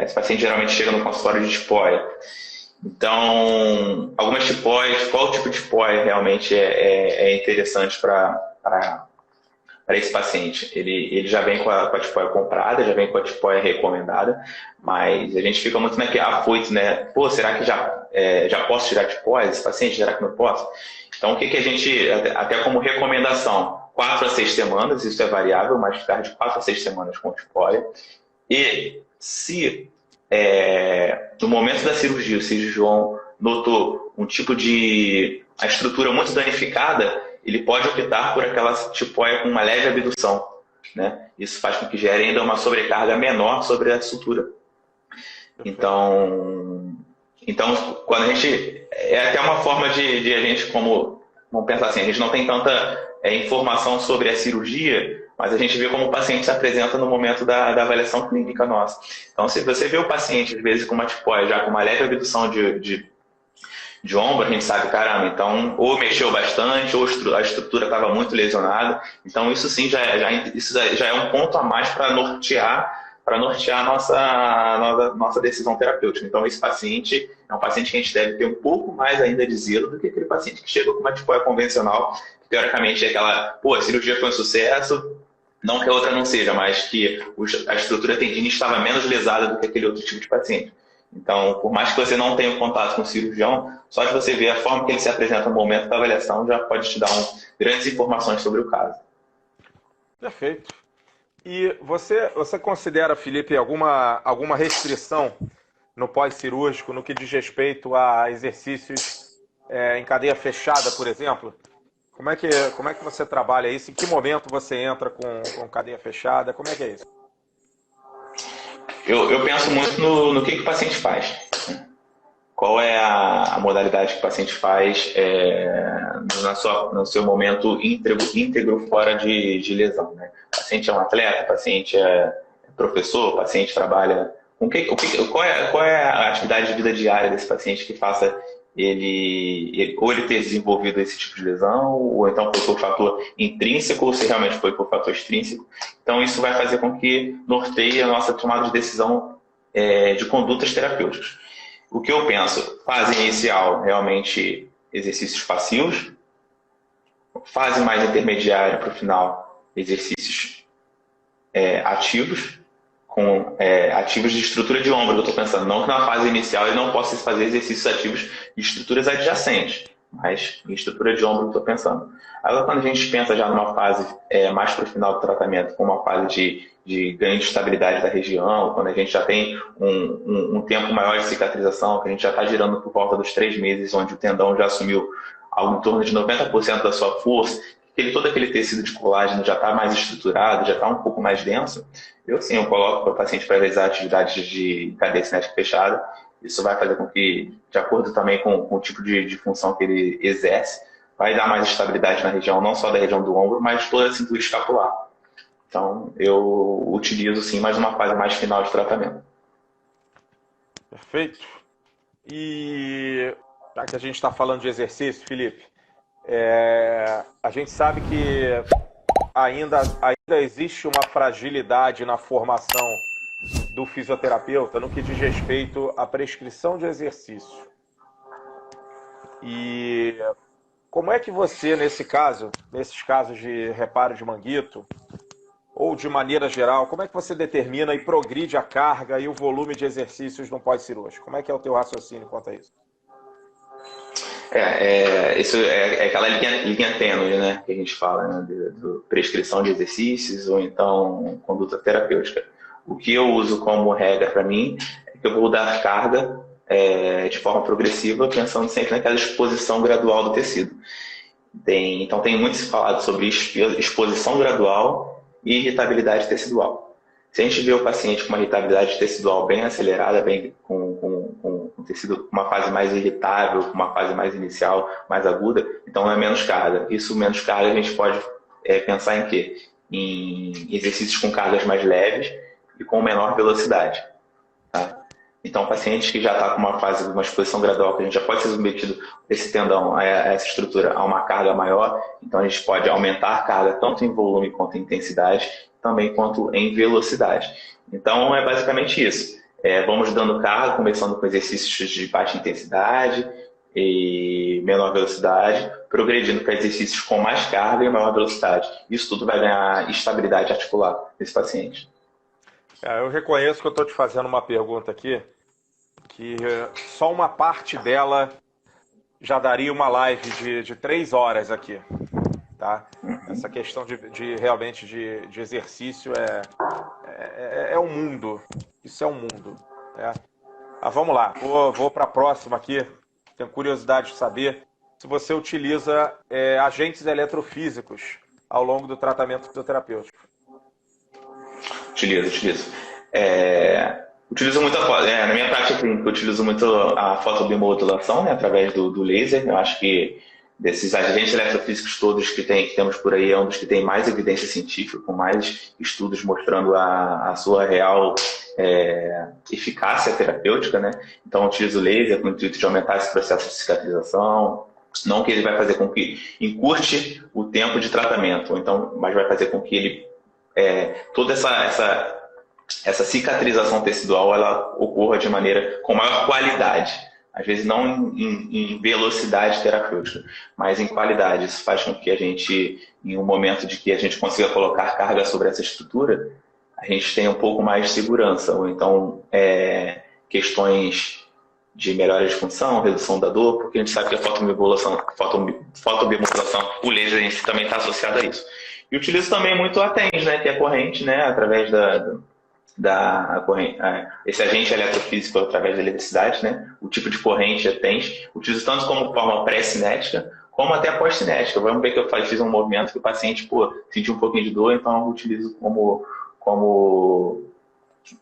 Esse paciente geralmente chega no consultório de tipóia. Então, algumas tipóias, qual tipo de tipóia realmente é interessante para esse paciente? Ele já vem com a tipóia comprada, já vem com a tipóia recomendada, mas a gente fica muito afoito, né? Pô, será que já posso tirar tipóia desse paciente? Será que não posso? Então, o que a gente, até como recomendação, 4 a 6 semanas, isso é variável, mas ficar de 4 a 6 semanas com tipóia. E se no momento da cirurgia o cirurgião notou um tipo a estrutura muito danificada, ele pode optar por aquela tipóia com uma leve abdução, né? Isso faz com que gere ainda uma sobrecarga menor sobre a sutura. Então quando a gente... É até uma forma de a gente, vamos pensar assim, a gente não tem tanta informação sobre a cirurgia, mas a gente vê como o paciente se apresenta no momento da avaliação clínica nossa. Então, se você vê o paciente, às vezes, com uma tipóia, já com uma leve abdução de ombro, a gente sabe, caramba, então, ou mexeu bastante, ou a estrutura estava muito lesionada. Então, isso sim, isso já é um ponto a mais para nortear a nossa decisão terapêutica. Então, esse paciente é um paciente que a gente deve ter um pouco mais ainda de zelo do que aquele paciente que chega com uma tipóia convencional, que teoricamente é aquela, a cirurgia foi um sucesso, não que a outra não seja, mas que a estrutura tendinite estava menos lesada do que aquele outro tipo de paciente. Então, por mais que você não tenha contato com o cirurgião, só de você ver a forma que ele se apresenta no momento da avaliação já pode te dar grandes informações sobre o caso. Perfeito. E você considera, Felipe, alguma restrição no pós-cirúrgico no que diz respeito a exercícios em cadeia fechada, por exemplo? Como é que você trabalha isso? Em que momento você entra com cadeia fechada? Como é que é isso? Eu penso muito no que o paciente faz. Qual é a modalidade que o paciente faz no seu momento íntegro fora de lesão, né? O paciente é um atleta, o paciente é professor, o paciente trabalha... Qual é a atividade de vida diária desse paciente que faça ou ele ter desenvolvido esse tipo de lesão, ou então foi por fator intrínseco, ou se realmente foi por fator extrínseco. Então, isso vai fazer com que norteie a nossa tomada de decisão de condutas terapêuticas. O que eu penso? Fase inicial, realmente, exercícios passivos. Fase mais intermediária para o final, exercícios ativos. Ativos de estrutura de ombro, eu estou pensando. Não que na fase inicial ele não possa fazer exercícios ativos de estruturas adjacentes, mas em estrutura de ombro eu estou pensando. Agora, quando a gente pensa já numa fase mais para o final do tratamento, com uma fase de ganho de estabilidade da região, quando a gente já tem um tempo maior de cicatrização, que a gente já está girando por volta dos 3 meses, onde o tendão já assumiu algo em torno de 90% da sua força, todo aquele tecido de colágeno já está mais estruturado, já está um pouco mais denso, eu coloco para o paciente para realizar atividades de cadeia cinética fechada Isso vai fazer com que, de acordo também com o tipo de função que ele exerce, vai dar mais estabilidade na região, não só da região do ombro, mas toda a cintura escapular. Então, eu utilizo sim, mais uma fase mais final de tratamento. Perfeito. E já que a gente está falando de exercício, Felipe, a gente sabe que ainda existe uma fragilidade na formação do fisioterapeuta no que diz respeito à prescrição de exercício. E como é que você, nesses casos de reparo de manguito, ou de maneira geral, como é que você determina e progride a carga e o volume de exercícios no pós-cirúrgico? Como é que é o teu raciocínio quanto a isso? Isso é aquela linha tênue, né, que a gente fala, né, de prescrição de exercícios ou então conduta terapêutica. O que eu uso como regra para mim é que eu vou dar carga de forma progressiva, pensando sempre naquela exposição gradual do tecido. Então tem muito se falado sobre exposição gradual e irritabilidade tecidual. Se a gente vê o paciente com uma irritabilidade tecidual bem acelerada, bem com tecido, uma fase mais irritável, com uma fase mais inicial, mais aguda, então é menos carga. Isso, menos carga, a gente pode pensar em quê? Em exercícios com cargas mais leves e com menor velocidade. Tá? Então, paciente que já está com uma exposição gradual, que a gente já pode ser submetido esse tendão, a essa estrutura, a uma carga maior, então a gente pode aumentar a carga tanto em volume quanto em intensidade, também quanto em velocidade. Então, é basicamente isso. Vamos dando carga, começando com exercícios de baixa intensidade e menor velocidade, progredindo para exercícios com mais carga e maior velocidade. Isso tudo vai ganhar estabilidade articular nesse paciente. Eu reconheço que eu estou te fazendo uma pergunta aqui, que só uma parte dela já daria uma live de 3 horas aqui. Tá? Essa questão realmente de exercício é um mundo. Isso é um mundo. Né? Vamos lá, vou para a próxima aqui. Tenho curiosidade de saber se você utiliza agentes eletrofísicos ao longo do tratamento fisioterapêutico. Utilizo. Utilizo muito na minha prática clínica, eu utilizo muito a fotobiomodulação, né, através do laser. Eu acho que desses agentes eletrofísicos todos que temos por aí, é um dos que tem mais evidência científica, com mais estudos mostrando a sua real eficácia terapêutica, né? Então, eu utilizo o laser com o intuito de aumentar esse processo de cicatrização, não que ele vai fazer com que encurte o tempo de tratamento, mas vai fazer com que ele toda essa cicatrização tecidual ela ocorra de maneira com maior qualidade. Às vezes não em velocidade terapêutica, mas em qualidade. Isso faz com que a gente, em um momento de que a gente consiga colocar carga sobre essa estrutura, a gente tenha um pouco mais de segurança. Ou então, questões de melhora de função, redução da dor, porque a gente sabe que a fotobiomodulação, o laser em si também está associado a isso. E utilizo também muito a TENS, né, que é corrente, né, através da corrente, esse agente eletrofísico através da eletricidade, né, o tipo de corrente é TENS. Utilizo tanto como forma pré-cinética, como até pós-cinética. Vamos ver que eu fiz um movimento que o paciente sentiu um pouquinho de dor, então eu utilizo como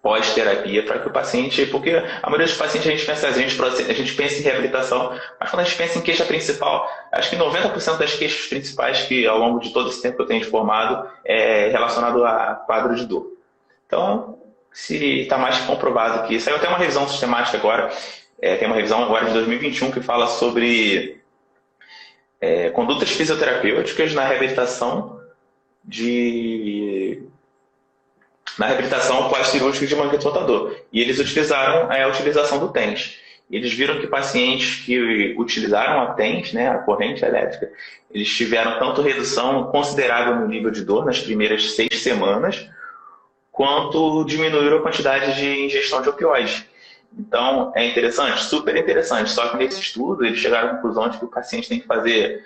pós-terapia para que o paciente, porque a maioria dos pacientes a gente pensa em reabilitação, mas quando a gente pensa em queixa principal, acho que 90% das queixas principais que ao longo de todo esse tempo que eu tenho formado é relacionado a quadro de dor. Então, se está mais comprovado que saiu até uma revisão sistemática agora, tem uma revisão agora de 2021 que fala sobre condutas fisioterapêuticas na reabilitação pós-cirúrgica de manguito rotador. E eles utilizaram a utilização do TENS. Eles viram que pacientes que utilizaram a TENS, né, a corrente elétrica, eles tiveram tanto redução considerável no nível de dor nas primeiras 6 semanas, quanto diminuíram a quantidade de ingestão de opioides. Então, é interessante, super interessante. Só que nesse estudo, eles chegaram à conclusão de que o paciente tem que fazer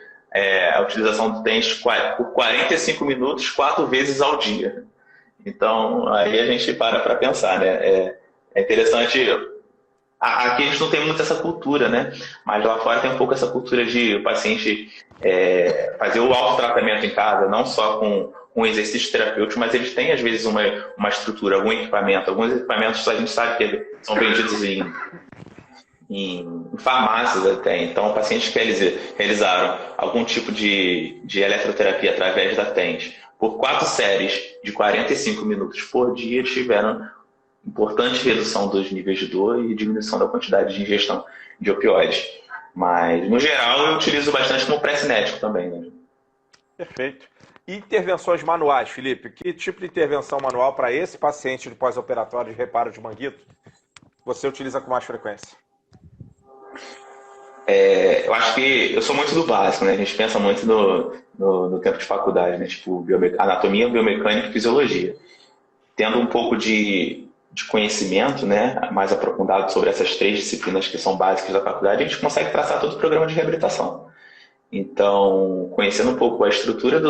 a utilização do TENS por 45 minutos, 4 vezes ao dia. Então, aí a gente para pensar, né? É interessante. Aqui a gente não tem muito essa cultura, né? Mas lá fora tem um pouco essa cultura de o paciente fazer o autotratamento em casa, não só com exercício terapêutico, mas eles têm, às vezes, uma estrutura, algum equipamento. Alguns equipamentos a gente sabe que são vendidos em farmácias até. Então, pacientes que realizaram algum tipo de eletroterapia através da TENS por 4 séries de 45 minutos por dia tiveram importante redução dos níveis de dor e diminuição da quantidade de ingestão de opioides. Mas, no geral, eu utilizo bastante como pré-cinético também, né? Perfeito. E intervenções manuais, Felipe? Que tipo de intervenção manual para esse paciente de pós-operatório de reparo de manguito você utiliza com mais frequência? Eu acho que eu sou muito do básico, né? A gente pensa muito no tempo de faculdade, né? Tipo, anatomia, biomecânica e fisiologia. Tendo um pouco de conhecimento, né, mais aprofundado sobre essas 3 disciplinas que são básicas da faculdade, a gente consegue traçar todo o programa de reabilitação. Então, conhecendo um pouco a estrutura,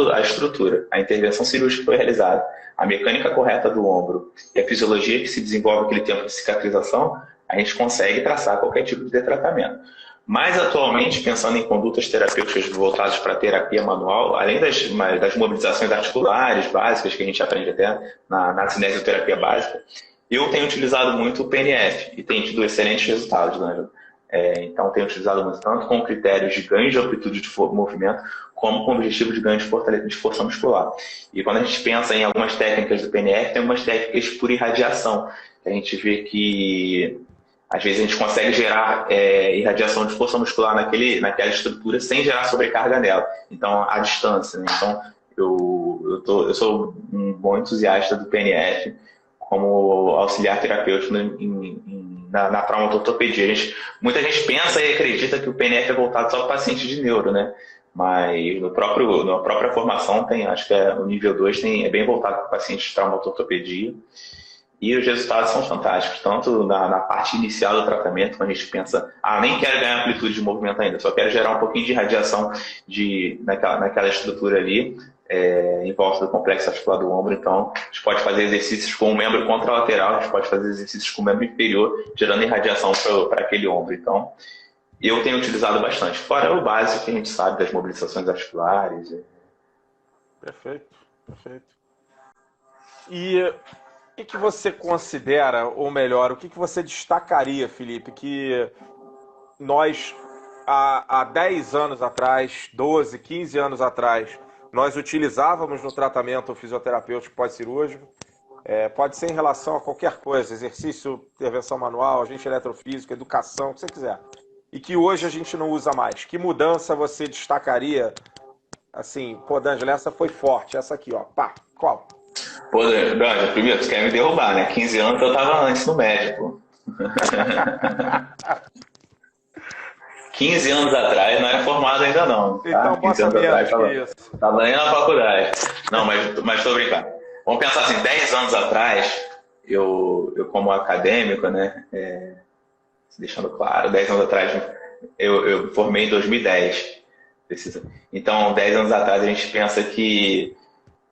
a intervenção cirúrgica que foi realizada, a mecânica correta do ombro e a fisiologia que se desenvolve aquele tempo de cicatrização, a gente consegue traçar qualquer tipo de tratamento. Mas, atualmente, pensando em condutas terapêuticas voltadas para a terapia manual, além das mobilizações articulares básicas que a gente aprende até na cinesioterapia básica, eu tenho utilizado muito o PNF e tenho tido excelentes resultados, né? Então, tenho utilizado muito tanto com critérios de ganho de amplitude de movimento, como com objetivo de ganho de força muscular. E quando a gente pensa em algumas técnicas do PNF, tem algumas técnicas por irradiação. A gente vê que, às vezes, a gente consegue gerar irradiação de força muscular naquela estrutura sem gerar sobrecarga nela. Então, à distância, né? Então, eu sou um bom entusiasta do PNF como auxiliar terapêutico na traumatortopedia. Muita gente pensa e acredita que o PNF é voltado só para paciente de neuro, né? Mas na própria formação, acho que o nível 2 é bem voltado para pacientes de traumatortopedia. E os resultados são fantásticos, tanto na parte inicial do tratamento, quando a gente pensa, nem quero ganhar amplitude de movimento ainda, só quero gerar um pouquinho de radiação naquela estrutura ali, em volta do complexo articular do ombro. Então, a gente pode fazer exercícios com o membro contralateral, a gente pode fazer exercícios com o membro inferior, gerando irradiação para aquele ombro. Então, eu tenho utilizado bastante. Fora o básico que a gente sabe das mobilizações articulares. Perfeito, perfeito. E o que você considera, ou melhor, o que você destacaria, Felipe, que nós, há 10 anos atrás, 12, 15 anos atrás, nós utilizávamos no tratamento fisioterapêutico pós-cirúrgico? Pode ser em relação a qualquer coisa, exercício, intervenção manual, agente eletrofísico, educação, o que você quiser. E que hoje a gente não usa mais. Que mudança você destacaria? Assim, pô, D'Angelo, essa foi forte. Essa aqui, ó. Pá, qual? Pô, D'Angelo, primeiro, você quer me derrubar, né? 15 anos eu tava antes no médico. 15 anos atrás não era formado ainda não. Tá? Então, 15 anos atrás tava nem na faculdade. Não, mas tô brincando. Vamos pensar assim, 10 anos atrás, eu como acadêmico, né? Deixando claro, 10 anos atrás, eu formei em 2010. Então, 10 anos atrás, a gente pensa que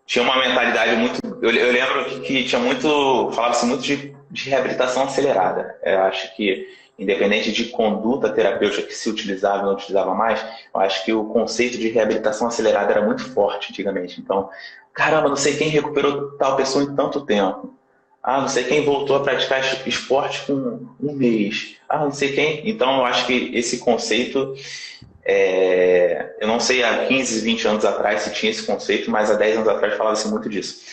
tinha uma mentalidade muito... Eu lembro que tinha muito... Falava-se muito de reabilitação acelerada. Eu acho que, independente de conduta terapêutica que se utilizava ou não utilizava mais, eu acho que o conceito de reabilitação acelerada era muito forte antigamente. Então, caramba, não sei quem recuperou tal pessoa em tanto tempo. Não sei quem voltou a praticar esporte com um mês. Não sei quem... Então, eu acho que esse conceito... eu não sei há 15, 20 anos atrás se tinha esse conceito, mas há 10 anos atrás falava-se muito disso.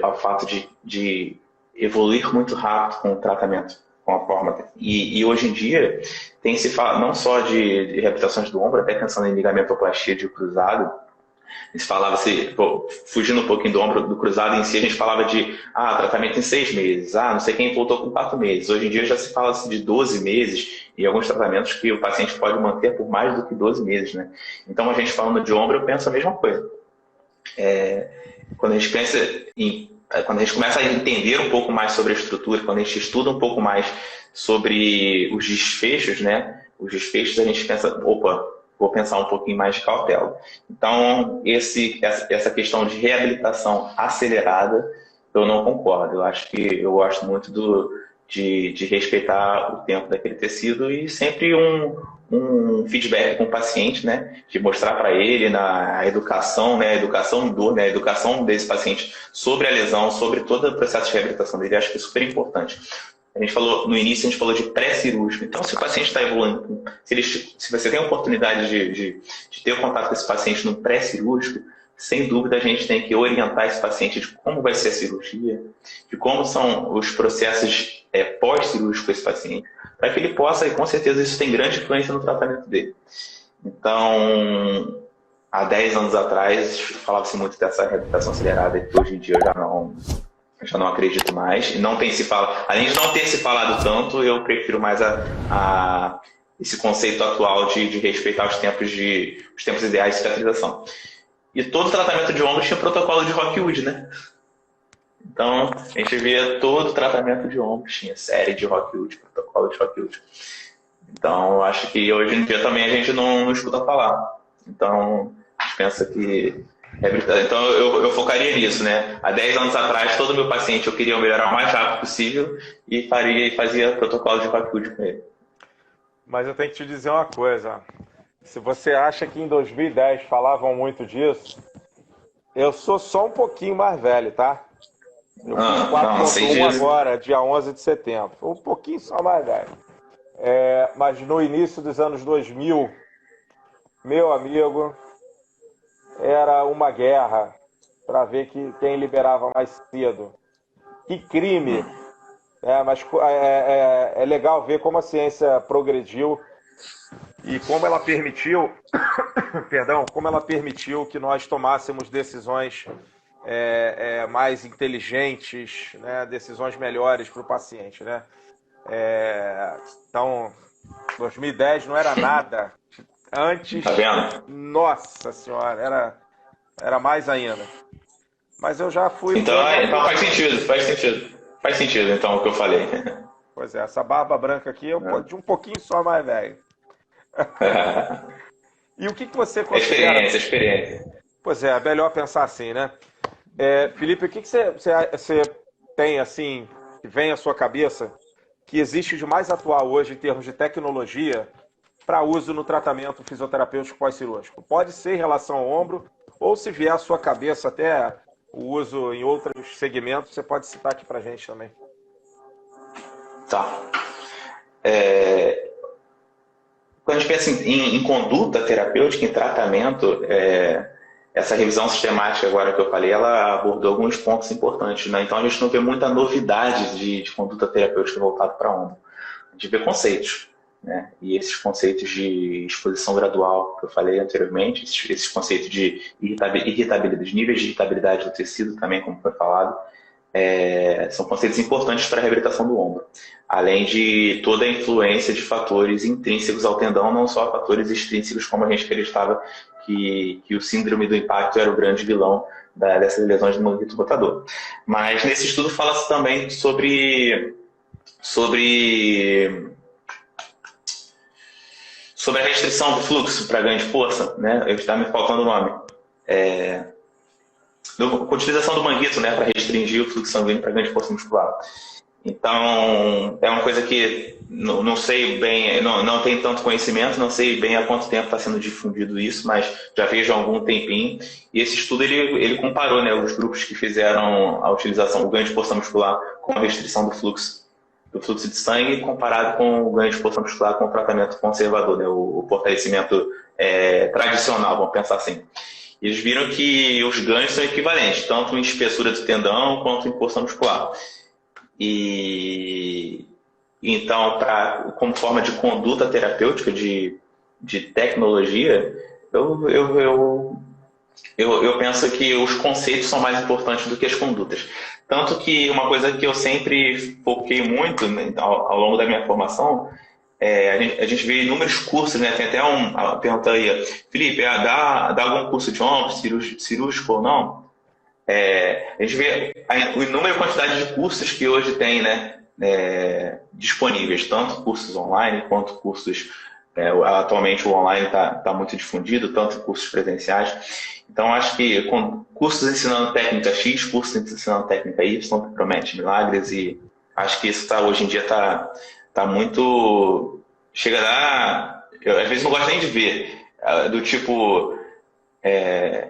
O fato de evoluir muito rápido com o tratamento, com a forma. E hoje em dia, tem se fala não só de reabilitações do ombro, até pensando em ligamentoplastia de cruzado. Se falava-se, fugindo um pouquinho do ombro do cruzado em si, a gente falava de tratamento em 6 meses, não sei quem voltou com 4 meses. Hoje em dia já se fala de 12 meses e alguns tratamentos que o paciente pode manter por mais do que 12 meses, né? Então, a gente falando de ombro, eu penso a mesma coisa. Quando a gente pensa quando a gente começa a entender um pouco mais sobre a estrutura, quando a gente estuda um pouco mais sobre os desfechos, né? Os desfechos, a gente pensa, vou pensar um pouquinho mais de cautela. Então, essa questão de reabilitação acelerada, eu não concordo. Eu acho que eu gosto muito de respeitar o tempo daquele tecido e sempre um feedback com o paciente, né? De mostrar para ele na educação, né? A educação em dor, né? A educação desse paciente sobre a lesão, sobre todo o processo de reabilitação dele. Acho que é super importante. no início a gente falou de pré-cirúrgico. Então, se o paciente está evoluindo, se você tem a oportunidade de ter o contato com esse paciente no pré-cirúrgico, sem dúvida a gente tem que orientar esse paciente de como vai ser a cirurgia, de como são os processos pós-cirúrgicos com esse paciente, para que ele possa, e com certeza isso tem grande influência no tratamento dele. Então, há 10 anos atrás, falava-se muito dessa reabilitação acelerada, que hoje em dia eu já não acredito mais. E não tem se falado, além de não ter se falado tanto, eu prefiro mais esse conceito atual de respeitar os tempos ideais de cicatrização. E todo tratamento de ombro tinha protocolo de Rockwood, né? Então, a gente via todo tratamento de ombro, tinha série de Rockwood, protocolo de Rockwood. Então, eu acho que hoje em dia também a gente não escuta falar. Então, a gente pensa que... Então, eu focaria nisso, né? Há 10 anos atrás, todo meu paciente eu queria melhorar o mais rápido possível e fazia protocolo de Rockwood com ele. Mas eu tenho que te dizer uma coisa. Se você acha que em 2010 falavam muito disso, eu sou só um pouquinho mais velho, tá? Eu fiz 4.1 agora, dia 11 de setembro. Um pouquinho só mais velho. Mas no início dos anos 2000, meu amigo, era uma guerra para ver quem liberava mais cedo. Que crime! Mas é legal ver como a ciência progrediu e como ela permitiu, como ela permitiu que nós tomássemos decisões mais inteligentes, né? Decisões melhores para o paciente, né? Então, 2010 não era nada. Antes, tá vendo? Nossa senhora, era mais ainda. Mas eu já fui... Então faz sentido então o que eu falei. Pois é, essa barba branca aqui é de um pouquinho só mais velho. E o que você considera... Experiência. Pois é melhor pensar assim, né? Felipe, o que você tem, assim, que vem à sua cabeça, que existe de mais atual hoje em termos de tecnologia para uso no tratamento fisioterapêutico pós-cirúrgico? Pode ser em relação ao ombro, ou se vier à sua cabeça até o uso em outros segmentos, você pode citar aqui para a gente também. Tá. Quando a gente pensa em conduta terapêutica, em tratamento, essa revisão sistemática agora que eu falei, ela abordou alguns pontos importantes, né? Então a gente não vê muita novidade de conduta terapêutica voltada para ombro. A gente vê conceitos, né? E esses conceitos de exposição gradual que eu falei anteriormente, esses conceitos de irritabilidade, níveis de irritabilidade do tecido também, como foi falado, são conceitos importantes para a reabilitação do ombro. Além de toda a influência de fatores intrínsecos ao tendão, não só fatores extrínsecos, como a gente acreditava que o síndrome do impacto era o grande vilão dessas lesões do manguito rotador. Mas nesse estudo fala-se também sobre a restrição do fluxo para ganho de força, né? Está me faltando o nome. Com a utilização do manguito, né, para restringir o fluxo sanguíneo para ganho de força muscular. Então, é uma coisa que não sei bem, não tenho tanto conhecimento, não sei bem há quanto tempo está sendo difundido isso, mas já vejo há algum tempinho. E esse estudo ele comparou, né, os grupos que fizeram a utilização, o ganho de força muscular com a restrição do fluxo de sangue, comparado com o ganho de força muscular com o tratamento conservador, né, o fortalecimento tradicional, vamos pensar assim. Eles viram que os ganhos são equivalentes, tanto em espessura do tendão quanto em força muscular. E então, como forma de conduta terapêutica, de tecnologia, eu penso que os conceitos são mais importantes do que as condutas. Tanto que uma coisa que eu sempre foquei muito, né, ao longo da minha formação, a gente vê inúmeros cursos, né? Tem até uma pergunta aí, Felipe, dá algum curso de ombro, cirúrgico ou não? A gente vê a inúmera quantidade de cursos que hoje tem, né, disponíveis, tanto cursos online quanto cursos, atualmente o online está muito difundido, tanto cursos presenciais. Então, acho que com cursos ensinando técnica X, cursos ensinando técnica Y, promete milagres, e acho que isso hoje em dia está muito... Chega a dar... Eu, às vezes, não gosto nem de ver, do tipo...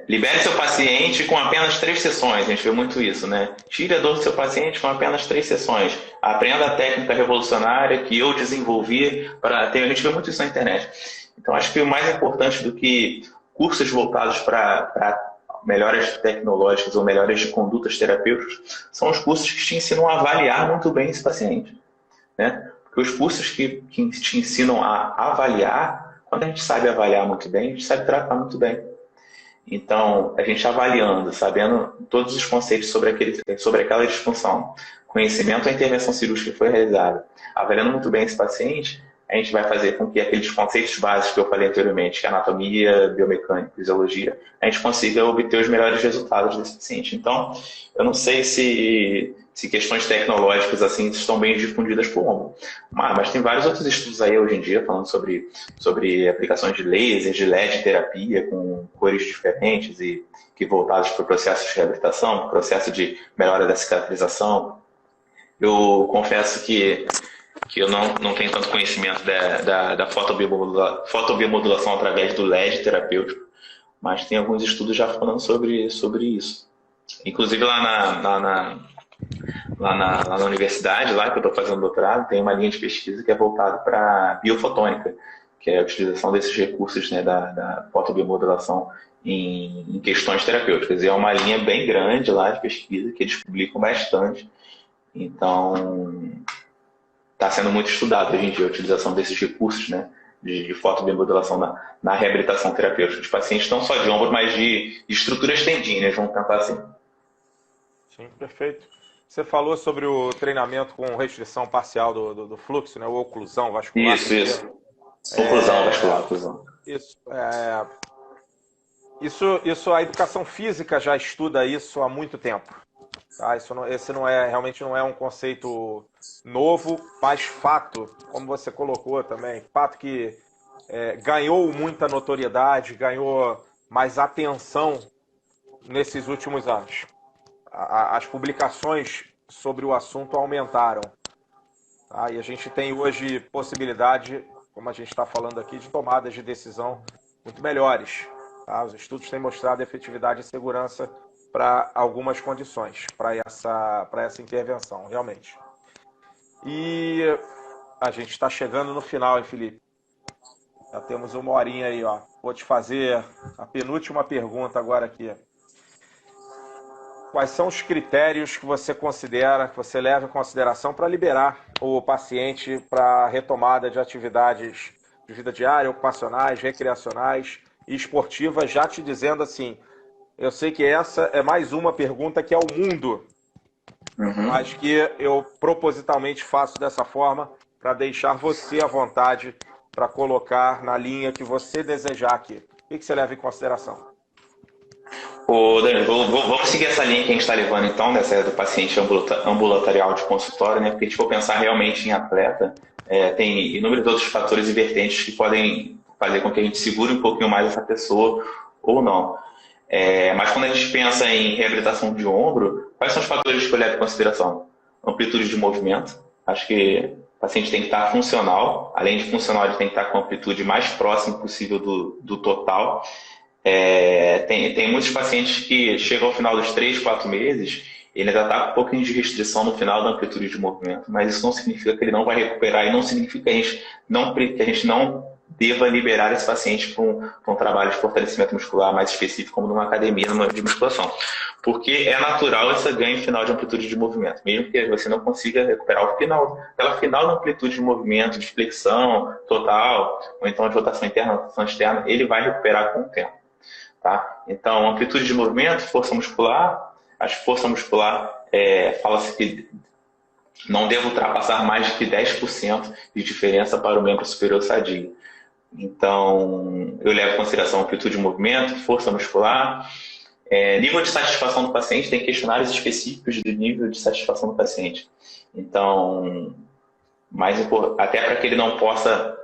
libere seu paciente com apenas 3 sessões. A gente vê muito isso, né? Tire a dor do seu paciente com apenas 3 sessões. Aprenda a técnica revolucionária que eu desenvolvi a gente vê muito isso na internet. Então, acho que o mais importante do que cursos voltados para melhoras tecnológicas ou melhoras de condutas terapêuticas são os cursos que te ensinam a avaliar muito bem esse paciente, né? Porque os cursos que te ensinam a avaliar, quando a gente sabe avaliar muito bem, a gente sabe tratar muito bem. Então, a gente avaliando, sabendo todos os conceitos sobre aquela disfunção, conhecimento da intervenção cirúrgica que foi realizada, avaliando muito bem esse paciente, a gente vai fazer com que aqueles conceitos básicos que eu falei anteriormente, que é anatomia, biomecânica, fisiologia, a gente consiga obter os melhores resultados desse paciente. Então, eu não sei se questões tecnológicas assim estão bem difundidas por ombro, mas tem vários outros estudos aí hoje em dia falando sobre aplicações de laser, de LED terapia com cores diferentes e que voltados para o processo de reabilitação, processo de melhora da cicatrização. Eu confesso que eu não tenho tanto conhecimento da fotobiomodulação através do LED terapêutico, mas tem alguns estudos já falando sobre isso. Inclusive lá na universidade, lá que eu estou fazendo doutorado, tem uma linha de pesquisa que é voltada para biofotônica, que é a utilização desses recursos, né, da fotobiomodulação em questões terapêuticas. E é uma linha bem grande lá de pesquisa que eles publicam bastante. Então, está sendo muito estudado hoje em dia a utilização desses recursos, né, de fotobiomodulação na reabilitação terapêutica de pacientes, não só de ombro, mas de estruturas tendíneas, vamos tentar assim. Sim, perfeito. Você falou sobre o treinamento com restrição parcial do fluxo, né, ou oclusão vascular. Isso. Oclusão vascular, oclusão. Isso, a educação física já estuda isso há muito tempo. Tá? Esse realmente não é um conceito novo, mas fato, como você colocou também, fato que ganhou muita notoriedade, ganhou mais atenção nesses últimos anos. As publicações sobre o assunto aumentaram. Tá? E a gente tem hoje possibilidade, como a gente está falando aqui, de tomadas de decisão muito melhores. Tá? Os estudos têm mostrado efetividade e segurança para algumas condições, para essa intervenção, realmente. E a gente está chegando no final, hein, Felipe? Já temos uma horinha aí, ó. Vou te fazer a penúltima pergunta agora aqui. Quais são os critérios que você considera, que você leva em consideração para liberar o paciente para a retomada de atividades de vida diária, ocupacionais, recreacionais e esportivas, já te dizendo assim, eu sei que essa é mais uma pergunta que é o mundo, mas que eu propositalmente faço dessa forma para deixar você à vontade para colocar na linha que você desejar aqui. O que você leva em consideração? Ô, Dani, vamos seguir essa linha que a gente está levando então, dessa do paciente ambulatorial de consultório, né? Porque se for pensar realmente em atleta, tem inúmeros outros fatores e vertentes que podem fazer com que a gente segure um pouquinho mais essa pessoa ou não. Mas quando a gente pensa em reabilitação de ombro, quais são os fatores que eu levo em consideração? Amplitude de movimento. Acho que o paciente tem que estar funcional. Além de funcional, ele tem que estar com a amplitude mais próxima possível do total. Tem muitos pacientes que chegam ao final dos 3, 4 meses, ele ainda está com um pouquinho de restrição no final da amplitude de movimento, mas isso não significa que ele não vai recuperar e não significa que a gente não deva liberar esse paciente para um trabalho de fortalecimento muscular mais específico, como numa academia de musculação. Porque é natural esse ganho final de amplitude de movimento, mesmo que você não consiga recuperar aquela final da amplitude de movimento, de flexão total, ou então de rotação interna, rotação externa, ele vai recuperar com o tempo. Tá? Então, amplitude de movimento, força muscular, força muscular fala-se que não deve ultrapassar mais de que 10% de diferença para o membro superior sadio. Então, eu levo em consideração amplitude de movimento, força muscular, nível de satisfação do paciente, tem questionários específicos do nível de satisfação do paciente. Então, até para que ele não possa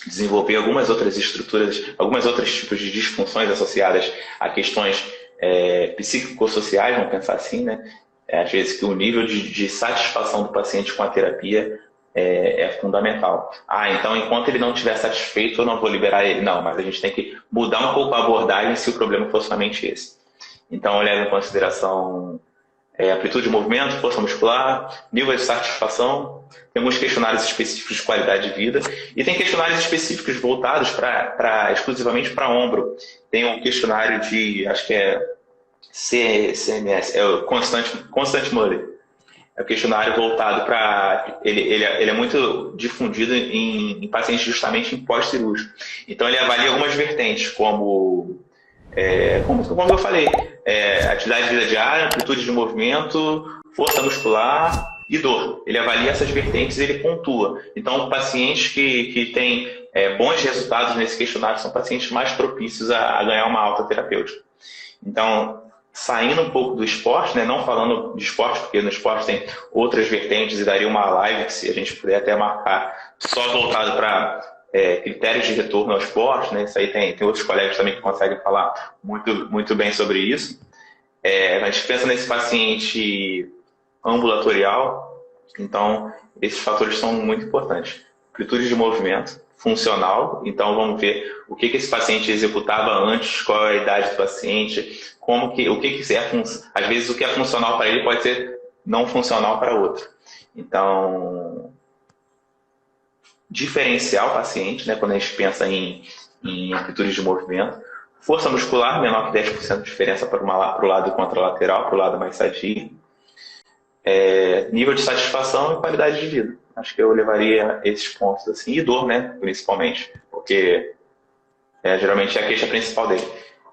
desenvolver algumas outras estruturas, alguns outros tipos de disfunções associadas a questões psicossociais, vamos pensar assim, né? Às vezes que o nível de satisfação do paciente com a terapia é fundamental. Então enquanto ele não estiver satisfeito, eu não vou liberar ele. Não, mas a gente tem que mudar um pouco a abordagem se o problema for somente esse. Então, eu levo em consideração amplitude de movimento, força muscular, nível de satisfação. Tem alguns questionários específicos de qualidade de vida e tem questionários específicos voltados exclusivamente para ombro. Tem um questionário de, acho que é CMS, é o Constant Murray. É um questionário voltado para... Ele é muito difundido em pacientes justamente em pós-cirúrgico. Então, ele avalia algumas vertentes, como eu falei, atividade de vida diária, amplitude de movimento, força muscular e dor. Ele avalia essas vertentes e ele pontua. Então, pacientes que têm bons resultados nesse questionário são pacientes mais propícios a ganhar uma alta terapêutica. Então, saindo um pouco do esporte, né, não falando de esporte, porque no esporte tem outras vertentes e daria uma live que, se a gente puder até marcar, só voltado para critérios de retorno ao esporte, né? Isso aí tem outros colegas também que conseguem falar muito, muito bem sobre isso. A gente pensa nesse paciente ambulatorial, então esses fatores são muito importantes. Amplitude de movimento, funcional, então vamos ver o que esse paciente executava antes, qual é a idade do paciente, às vezes o que é funcional para ele pode ser não funcional para outro. Então, diferenciar o paciente, né, quando a gente pensa em amplitude de movimento. Força muscular, menor que 10% de diferença para o lado contralateral, para o lado mais sadio. Nível de satisfação e qualidade de vida. Acho que eu levaria esses pontos assim. E dor, né, principalmente, porque geralmente é a queixa principal dele.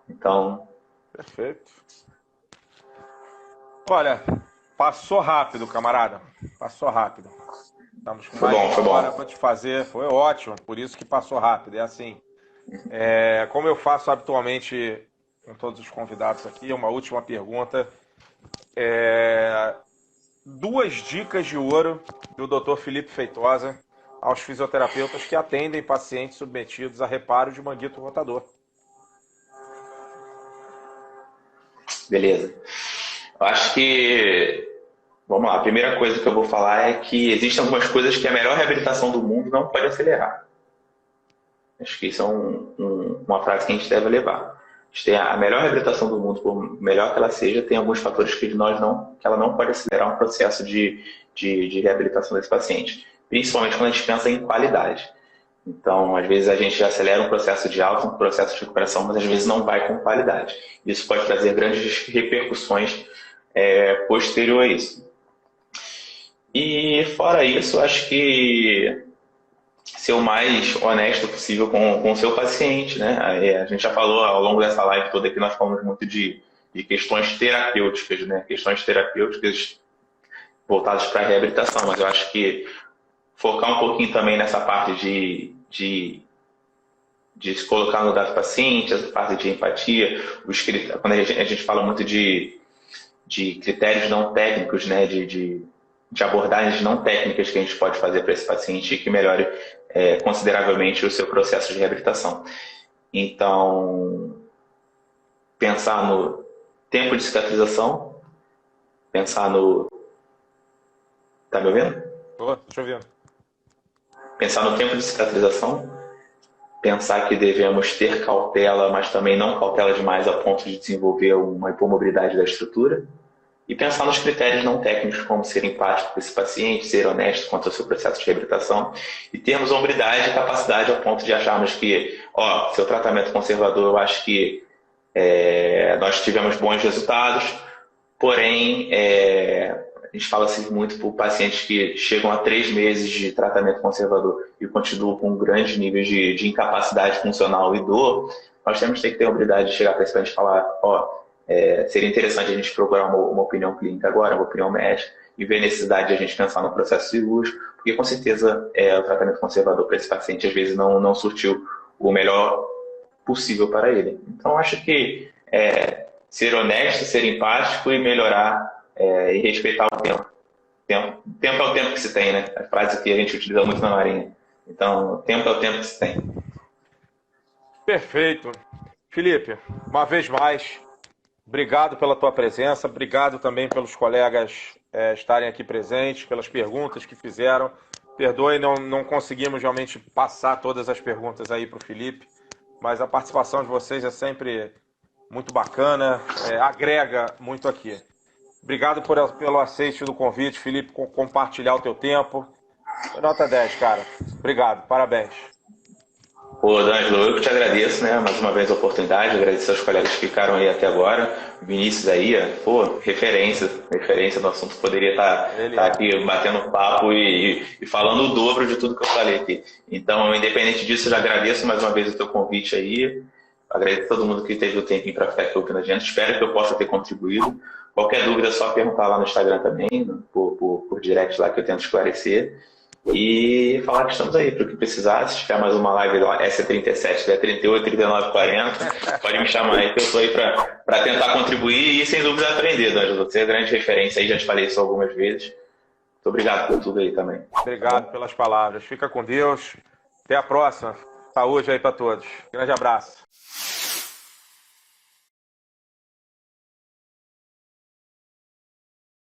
Então... Perfeito. Olha, passou rápido, camarada. Passou rápido. Estamos com mais de uma hora para te fazer. Foi ótimo, por isso que passou rápido. É assim, como eu faço habitualmente com todos os convidados aqui, uma última pergunta. 2 dicas de ouro do Dr. Felipe Feitosa aos fisioterapeutas que atendem pacientes submetidos a reparo de manguito rotador. Beleza. Eu acho que... Vamos lá, a primeira coisa que eu vou falar é que existem algumas coisas que a melhor reabilitação do mundo não pode acelerar. Acho que isso é uma frase que a gente deve levar. A melhor reabilitação do mundo, por melhor que ela seja, tem alguns fatores que ela não pode acelerar um processo de reabilitação desse paciente. Principalmente quando a gente pensa em qualidade. Então, às vezes a gente acelera um processo de alta, um processo de recuperação, mas às vezes não vai com qualidade. Isso pode trazer grandes repercussões posterior a isso. E fora isso, acho que ser o mais honesto possível com o seu paciente, né? A gente já falou ao longo dessa live toda que nós falamos muito de questões terapêuticas, né? Questões terapêuticas voltadas para a reabilitação, mas eu acho que focar um pouquinho também nessa parte de se colocar no lugar do paciente, essa parte de empatia, quando a gente fala muito de critérios não técnicos, né? De abordagens não técnicas que a gente pode fazer para esse paciente e que melhore consideravelmente o seu processo de reabilitação. Então, pensar no tempo de cicatrização, pensar no... Tá me ouvindo? Tô te ouvindo. Pensar no tempo de cicatrização, pensar que devemos ter cautela, mas também não cautela demais a ponto de desenvolver uma hipomobilidade da estrutura. E pensar nos critérios não técnicos, como ser empático com esse paciente, ser honesto quanto ao seu processo de reabilitação e termos hombridade e capacidade ao ponto de acharmos que, seu tratamento conservador, eu acho que nós tivemos bons resultados, porém, a gente fala assim muito por pacientes que chegam a 3 meses de tratamento conservador e continuam com grandes níveis de incapacidade funcional e dor, nós temos que ter a hombridade de chegar para esse paciente e falar, seria interessante a gente procurar uma opinião clínica agora, uma opinião médica, e ver a necessidade de a gente pensar no processo cirúrgico, porque com certeza o tratamento conservador para esse paciente às vezes não surtiu o melhor possível para ele. Então acho que ser honesto, ser empático e melhorar e respeitar o tempo. Tempo é o tempo que se tem, né? A frase que a gente utiliza muito na Marinha. Então, tempo é o tempo que se tem. Perfeito. Felipe, uma vez mais, obrigado pela tua presença, obrigado também pelos colegas estarem aqui presentes, pelas perguntas que fizeram. Perdoe, não conseguimos realmente passar todas as perguntas aí para o Felipe, mas a participação de vocês é sempre muito bacana, agrega muito aqui. Obrigado pelo aceite do convite, Felipe, por compartilhar o teu tempo. Nota 10, cara. Obrigado, parabéns. Pô, D'Angelo, eu que te agradeço, né? Mais uma vez a oportunidade, agradecer aos colegas que ficaram aí até agora. O Vinícius aí, pô, referência no assunto. Poderia estar aqui batendo papo e falando o dobro de tudo que eu falei aqui. Então, independente disso, eu já agradeço mais uma vez o teu convite aí. Agradeço a todo mundo que teve o tempinho para ficar aqui ouvindo a gente. Espero que eu possa ter contribuído. Qualquer dúvida é só perguntar lá no Instagram também, por direct lá que eu tento esclarecer. E falar que estamos aí para o que precisar. Se tiver mais uma live lá, essa é 37, tiver 38, 39, 40, pode me chamar aí que eu estou aí para tentar contribuir e sem dúvida aprender, D'Angelo. Você é grande referência aí, já te falei isso algumas vezes. Muito obrigado por tudo aí também. Obrigado pelas palavras. Fica com Deus. Até a próxima. Saúde aí para todos. Grande abraço.